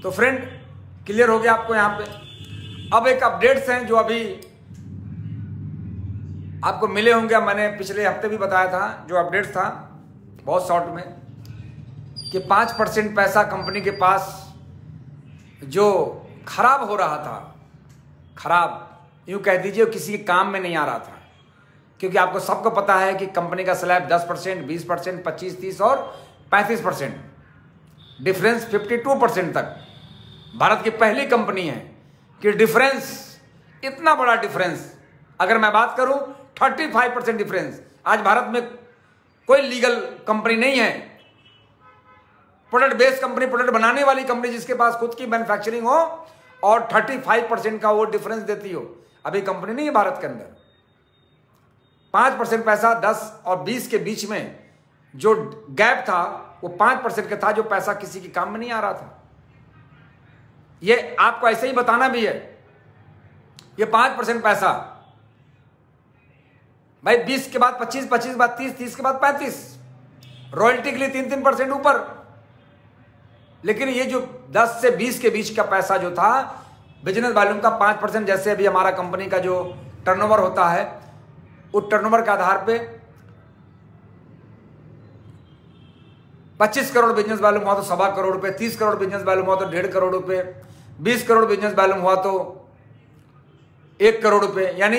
S2: तो फ्रेंड क्लियर हो गया आपको यहां पे। अब एक अपडेट्स हैं जो अभी आपको मिले होंगे, मैंने पिछले हफ्ते भी बताया था। जो अपडेट्स था बहुत शॉर्ट में कि 5% पैसा कंपनी के पास जो खराब हो रहा था, खराब यूं कह दीजिए, किसी के काम में नहीं आ रहा था। क्योंकि आपको सबको पता है कि कंपनी का स्लैब 10%, 20%, 25%, 30% और 35%। डिफरेंस 52% तक। भारत की पहली कंपनी है कि डिफरेंस, इतना बड़ा डिफरेंस, अगर मैं बात करूं 35% डिफरेंस। आज भारत में कोई लीगल कंपनी नहीं है, प्रोडक्ट बेस्ड कंपनी, प्रोडक्ट बनाने वाली कंपनी जिसके पास खुद की मैन्युफैक्चरिंग हो और 35% का वो डिफरेंस देती हो, अभी कंपनी नहीं है भारत के अंदर। 5% पैसा 10 और 20 के बीच में जो गैप था वो 5% का था, जो पैसा किसी के काम में नहीं आ रहा था। ये आपको ऐसे ही बताना भी है। ये 5% पैसा भाई 20 के बाद 25, 25 के बाद 30, 30 के बाद 35, रॉयल्टी के लिए 3-3% ऊपर। लेकिन ये जो 10 से 20 के बीच का पैसा जो था बिजनेस वॉल्यूम का 5%, जैसे अभी हमारा कंपनी का जो टर्नओवर होता है, उस टर्नओवर के आधार पे 25 करोड़ बिजनेस वॉल्यूम हुआ तो 1.25 करोड़ रुपए, 30 करोड़ बिजनेस वॉल्यूम हुआ तो 1.5 करोड़ रुपए, 20 करोड़ बिजनेस वॉल्यूम हुआ तो 1 करोड़ रुपए, यानी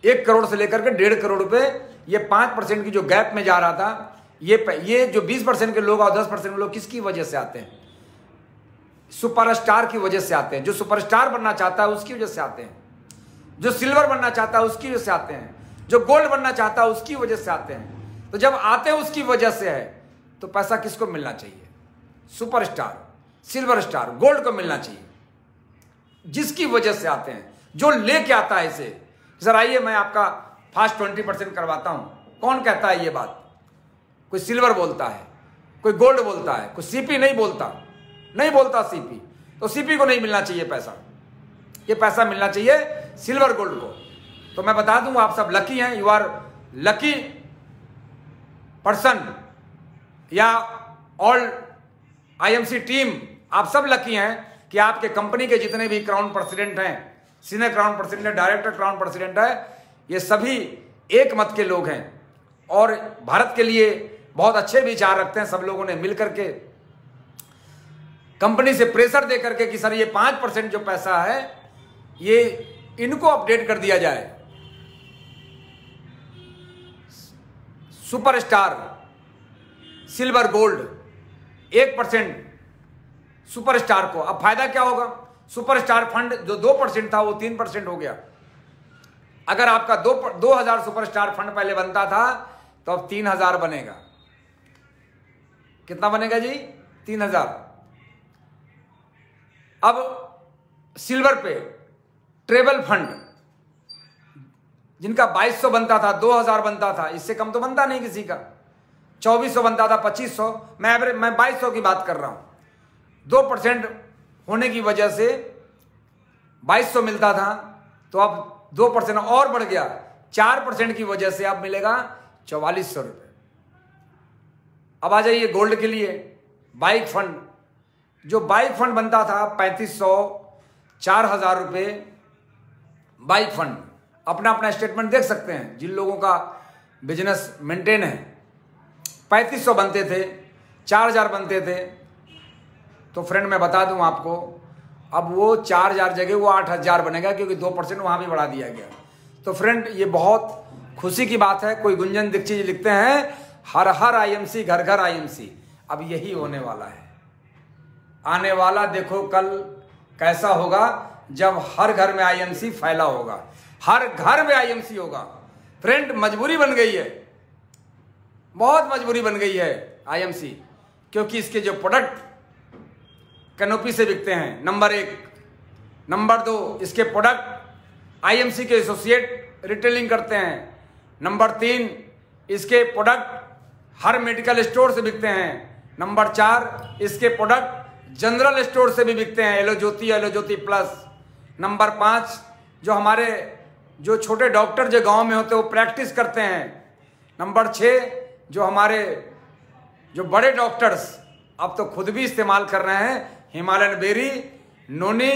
S2: 1 करोड़ से लेकर के 1.5 करोड़ रुपए। ये 5% की जो गैप में जा रहा था, ये जो 20% के लोग और 10% के लोग किसकी वजह से आते हैं? सुपरस्टार की वजह से आते हैं। जो सुपरस्टार बनना चाहता है उसकी वजह से आते हैं, जो सिल्वर बनना चाहता है उसकी वजह से आते हैं, जो गोल्ड बनना चाहता है उसकी वजह से आते हैं। तो जब आते हैं उसकी वजह से है तो पैसा किसको मिलना चाहिए? सुपरस्टार, सिल्वर स्टार, गोल्ड को मिलना चाहिए, जिसकी वजह से आते हैं, जो लेके आता है इसे। सर आइए मैं आपका फास्ट 20% करवाता हूं। कौन कहता है ये बात? कोई सिल्वर बोलता है, कोई गोल्ड बोलता है, कोई सीपी नहीं बोलता सीपी। तो सीपी को नहीं मिलना चाहिए पैसा, ये पैसा मिलना चाहिए सिल्वर गोल्ड को। तो मैं बता दूं आप सब लकी हैं, यू आर लकी पर्सन, या ऑल आईएमसी टीम, आप सब लकी हैं कि आपके कंपनी के जितने भी क्राउन प्रेसिडेंट हैं, सीनियर क्राउन प्रेसिडेंट है, डायरेक्टर क्राउन प्रेसिडेंट है, ये सभी एक मत के लोग हैं और भारत के लिए बहुत अच्छे विचार रखते हैं। सब लोगों ने मिलकर के कंपनी से प्रेशर दे करके कि सर ये 5% जो पैसा है ये इनको अपडेट कर दिया जाए। सुपरस्टार, सिल्वर, गोल्ड 1% सुपरस्टार को। अब फायदा क्या होगा? सुपरस्टार फंड जो 2% था वो 3% हो गया। अगर आपका 2000 सुपरस्टार फंड पहले बनता था तो अब 3000 बनेगा। कितना बनेगा जी? 3000। अब सिल्वर पे ट्रेवल फंड जिनका 2200 बनता था, 2000 बनता था, इससे कम तो बनता नहीं किसी का। 2400 बनता था, 2500, मैं 2200 की बात कर रहा हूं। 2% होने की वजह से 2200 मिलता था, तो अब 2% और बढ़ गया। 4% की वजह से अब मिलेगा 4400 रुपये। अब आ जाइए गोल्ड के लिए। बाइक फंड, जो बाइक फंड बनता था 3500, 4000 रुपये बाइक फंड। अपना अपना स्टेटमेंट देख सकते हैं जिन लोगों का बिजनेस मेंटेन है। 3500 बनते थे, 4000 बनते थे। तो फ्रेंड मैं बता दूं आपको, अब वो 4000 जगह वो 8000 बनेगा, क्योंकि 2% वहां भी बढ़ा दिया गया। तो फ्रेंड ये बहुत खुशी की बात है। कोई गुंजन दीक्षित जी लिखते हैं हर हर आईएमसी, घर घर आईएमसी। अब यही होने वाला है। आने वाला देखो कल कैसा होगा जब हर घर में आईएमसी फैला होगा, हर घर में आईएमसी होगा। फ्रेंड मजबूरी बन गई है, बहुत मजबूरी बन गई है आईएमसी, क्योंकि इसके जो प्रोडक्ट कैनोपी से बिकते हैं, नंबर 1। नंबर 2, इसके प्रोडक्ट आईएमसी के एसोसिएट रिटेलिंग करते हैं। नंबर 3, इसके प्रोडक्ट हर मेडिकल स्टोर से बिकते हैं। नंबर 4, इसके प्रोडक्ट जनरल स्टोर से भी बिकते हैं, एलो ज्योति प्लस। नंबर 5, जो हमारे जो छोटे डॉक्टर जो गांव में होते हैं वो प्रैक्टिस करते हैं। नंबर 6, जो हमारे जो बड़े डॉक्टर्स अब तो खुद भी इस्तेमाल कर रहे हैं हिमालयन बेरी, नोनी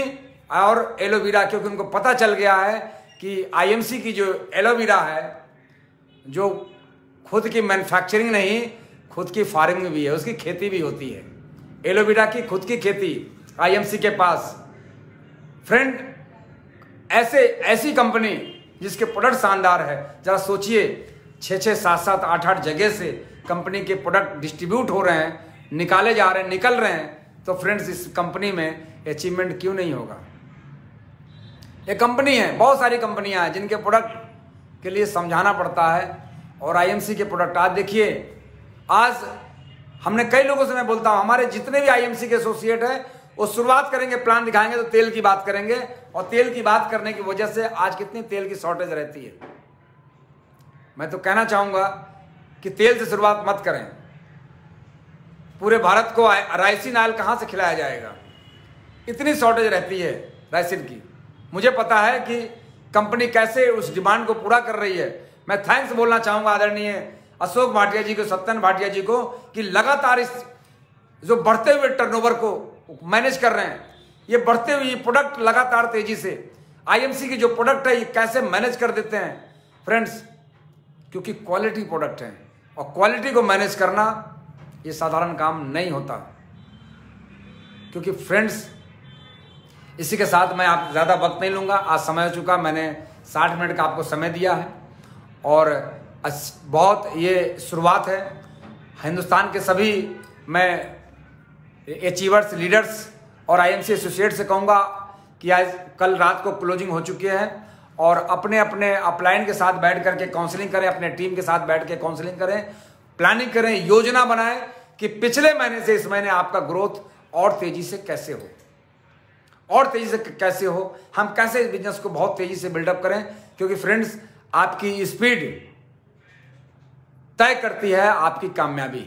S2: और एलोवेरा, क्योंकि उनको पता चल गया है कि आईएमसी की जो एलोवेरा है, जो खुद की मैन्युफैक्चरिंग नहीं, खुद की फार्मिंग भी है, उसकी खेती भी होती है। एलोवेरा की खुद की खेती आईएमसी के पास। फ्रेंड ऐसी कंपनी जिसके प्रोडक्ट शानदार है, जरा सोचिए 6-6, 7-7, 8-8 जगह से कंपनी के प्रोडक्ट डिस्ट्रीब्यूट हो रहे हैं निकाले जा रहे हैं, निकल रहे हैं, तो फ्रेंड्स इस कंपनी में अचीवमेंट क्यों नहीं होगा? ये कंपनी है, बहुत सारी कंपनियां हैं जिनके प्रोडक्ट के लिए समझाना पड़ता है। और आईएमसी के प्रोडक्ट आज देखिए, आज हमने कई लोगों से मैं बोलता हूं, हमारे जितने भी आईएमसी के एसोसिएट हैं वो शुरुआत करेंगे, प्लान दिखाएंगे तो तेल की बात करेंगे, और तेल की बात करने की वजह से आज कितनी तेल की शॉर्टेज रहती है। मैं तो कहना चाहूंगा कि तेल से शुरुआत मत करें। पूरे भारत को राइसिन ऑयल कहां से खिलाया जाएगा? इतनी शॉर्टेज रहती है राइसिन की। मुझे पता है कि कंपनी कैसे उस डिमांड को पूरा कर रही है। मैं थैंक्स बोलना चाहूंगा आदरणीय अशोक भाटिया जी को, सत्यन भाटिया जी को, कि लगातार इस जो बढ़ते हुए टर्नओवर को मैनेज कर रहे हैं। ये बढ़ते हुए प्रोडक्ट लगातार तेजी से आईएमसी की जो प्रोडक्ट है ये कैसे मैनेज कर देते हैं फ्रेंड्स, क्योंकि क्वालिटी प्रोडक्ट है और क्वालिटी को मैनेज करना ये साधारण काम नहीं होता। क्योंकि फ्रेंड्स इसी के साथ मैं आप ज़्यादा वक्त नहीं लूँगा, आज समय हो चुका, मैंने 60 मिनट का आपको समय दिया है और बहुत ये शुरुआत है। हिंदुस्तान के सभी मैं अचीवर्स, लीडर्स और आईएमसी एसोसिएट से कहूँगा कि आज कल रात को क्लोजिंग हो चुकी है और अपने अपने अपलाइन के साथ बैठ करके काउंसलिंग करें, अपने टीम के साथ बैठ के काउंसलिंग करें, प्लानिंग करें, योजना बनाएं कि पिछले महीने से इस महीने आपका ग्रोथ और तेजी से कैसे हो, और तेजी से कैसे हो, हम कैसे इस बिजनेस को बहुत तेजी से बिल्डअप करें। क्योंकि फ्रेंड्स आपकी स्पीड तय करती है आपकी कामयाबी,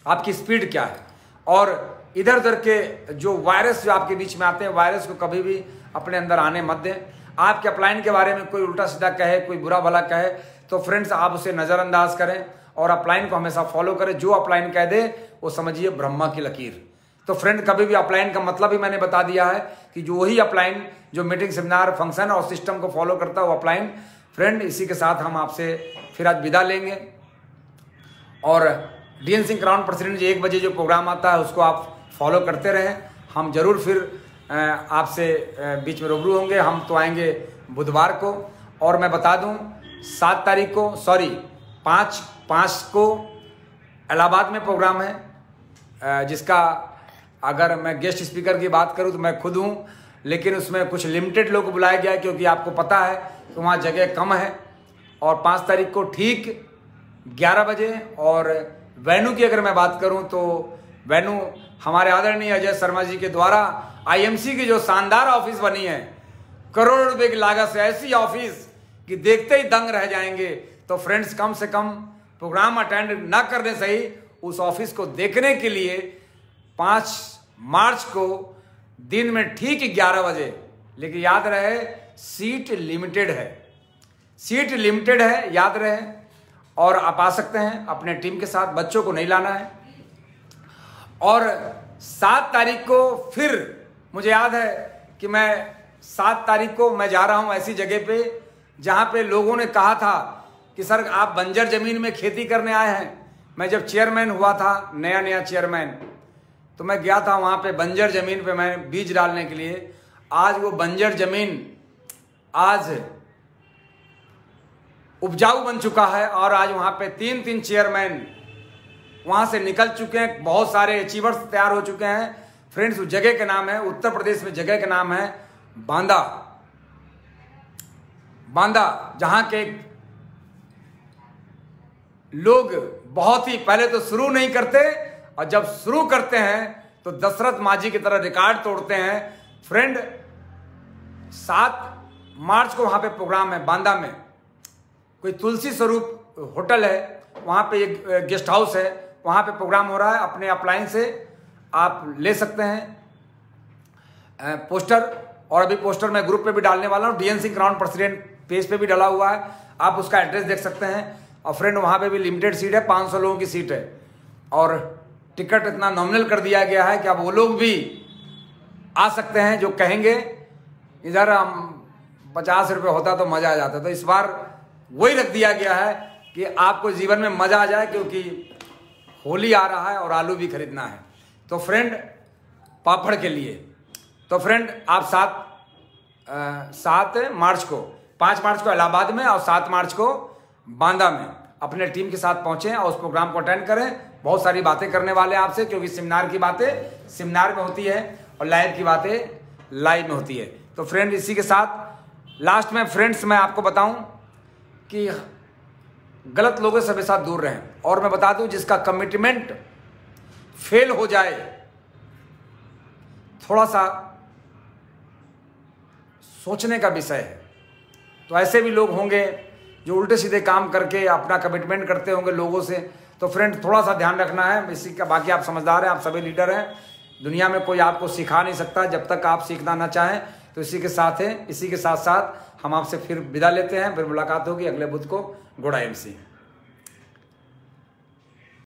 S2: आपकी स्पीड क्या है। और इधर उधर के जो वायरस जो आपके बीच में आते हैं, वायरस को कभी भी अपने अंदर आने मत दें। आपके अपलाइन के बारे में कोई उल्टा सीधा कहे, कोई बुरा भला कहे, तो फ्रेंड्स आप उसे नज़रअंदाज करें और अपलाइन को हमेशा फॉलो करें। जो अपलाइन कह दे वो समझिए ब्रह्मा की लकीर। तो फ्रेंड कभी भी अपलाइन का मतलब ही मैंने बता दिया है कि जो वही अपलाइन जो मीटिंग, सेमिनार, फंक्शन और सिस्टम को फॉलो करता है वो अपलाइन। फ्रेंड इसी के साथ हम आपसे फिर आज विदा लेंगे और डीएन सिंह क्राउन प्रेसिडेंट जी 1 बजे जो प्रोग्राम आता है उसको आप फॉलो करते रहें। हम जरूर फिर आपसे बीच में रूबरू होंगे। हम तो आएंगे बुधवार को, और मैं बता दूं 7 तारीख को, सॉरी 5 को इलाहाबाद में प्रोग्राम है, जिसका अगर मैं गेस्ट स्पीकर की बात करूं तो मैं खुद हूं, लेकिन उसमें कुछ लिमिटेड लोग को बुलाया गया है क्योंकि आपको पता है कि वहाँ जगह कम है। और 5 तारीख को ठीक 11 बजे, और वेन्यू की अगर मैं बात करूं तो वेन्यू हमारे आदरणीय अजय शर्मा जी के द्वारा आईएमसी की जो शानदार ऑफिस बनी है, करोड़ों रुपए की लागत से, ऐसी ऑफिस कि देखते ही दंग रह जाएंगे। तो फ्रेंड्स कम से कम प्रोग्राम अटेंड ना करने सही, उस ऑफिस को देखने के लिए 5 मार्च को दिन में ठीक 11 बजे, लेकिन याद रहे सीट लिमिटेड है, सीट लिमिटेड है, याद रहे। और आप आ सकते हैं अपने टीम के साथ, बच्चों को नहीं लाना है। और 7 तारीख को फिर मुझे याद है कि मैं 7 तारीख को मैं जा रहा हूं ऐसी जगह पे जहां पे लोगों ने कहा था कि सर आप बंजर जमीन में खेती करने आए हैं। मैं जब चेयरमैन हुआ था, नया चेयरमैन, तो मैं गया था वहां पे बंजर जमीन पे मैं बीज डालने के लिए। आज वो बंजर जमीन आज उपजाऊ बन चुका है और आज वहां पे 3 चेयरमैन वहां से निकल चुके हैं, बहुत सारे अचीवर्स तैयार हो चुके हैं। फ्रेंड्स उस जगह के नाम है, उत्तर प्रदेश में जगह का नाम है बांदा, जहां के लोग बहुत ही पहले तो शुरू नहीं करते और जब शुरू करते हैं तो दशरथ माझी की तरह रिकॉर्ड तोड़ते हैं। फ्रेंड 7 मार्च को वहां पे प्रोग्राम है बांदा में, कोई तुलसी स्वरूप होटल है, वहां पे एक गेस्ट हाउस है, वहां पे प्रोग्राम हो रहा है। अपने अपलाइन से आप ले सकते हैं पोस्टर, और अभी पोस्टर मैं ग्रुप पे भी डालने वाला हूँ, DN Singh crown president page पे भी डाला हुआ है, आप उसका एड्रेस देख सकते हैं। और फ्रेंड वहां पे भी लिमिटेड सीट है, 500 लोगों की सीट है और टिकट इतना नॉमिनल कर दिया गया है कि अब वो लोग भी आ सकते हैं जो कहेंगे इधर हम 50 रुपये होता तो मजा आ जाता। तो इस बार वही रख दिया गया है कि आपको जीवन में मजा आ जाए, क्योंकि होली आ रहा है और आलू भी खरीदना है। तो फ्रेंड पापड़ के लिए, तो फ्रेंड आप 7 मार्च को, 5 मार्च को इलाहाबाद में और 7 मार्च को बांदा में अपने टीम के साथ पहुंचें और उस प्रोग्राम को अटेंड करें बहुत सारी बातें करने वाले हैं आपसे, क्योंकि सेमिनार की बातें सेमिनार में होती है और लाइव की बातें लाइव में होती है। तो फ्रेंड, इसी के साथ लास्ट में फ्रेंड्स मैं आपको बताऊं कि गलत लोगों से हमेशा दूर रहें। और मैं बता दूं, जिसका कमिटमेंट फेल हो जाए, थोड़ा सा सोचने का विषय है। तो ऐसे भी लोग होंगे जो उल्टे सीधे काम करके अपना कमिटमेंट करते होंगे लोगों से। तो फ्रेंड, थोड़ा सा ध्यान रखना है इसी का। बाकी आप समझदार हैं, आप सभी लीडर हैं, दुनिया में कोई आपको सिखा नहीं सकता जब तक आप सीखना ना चाहें। तो इसी के साथ हम आपसे फिर विदा लेते हैं। फिर मुलाकात होगी अगले बुध को। Good MC।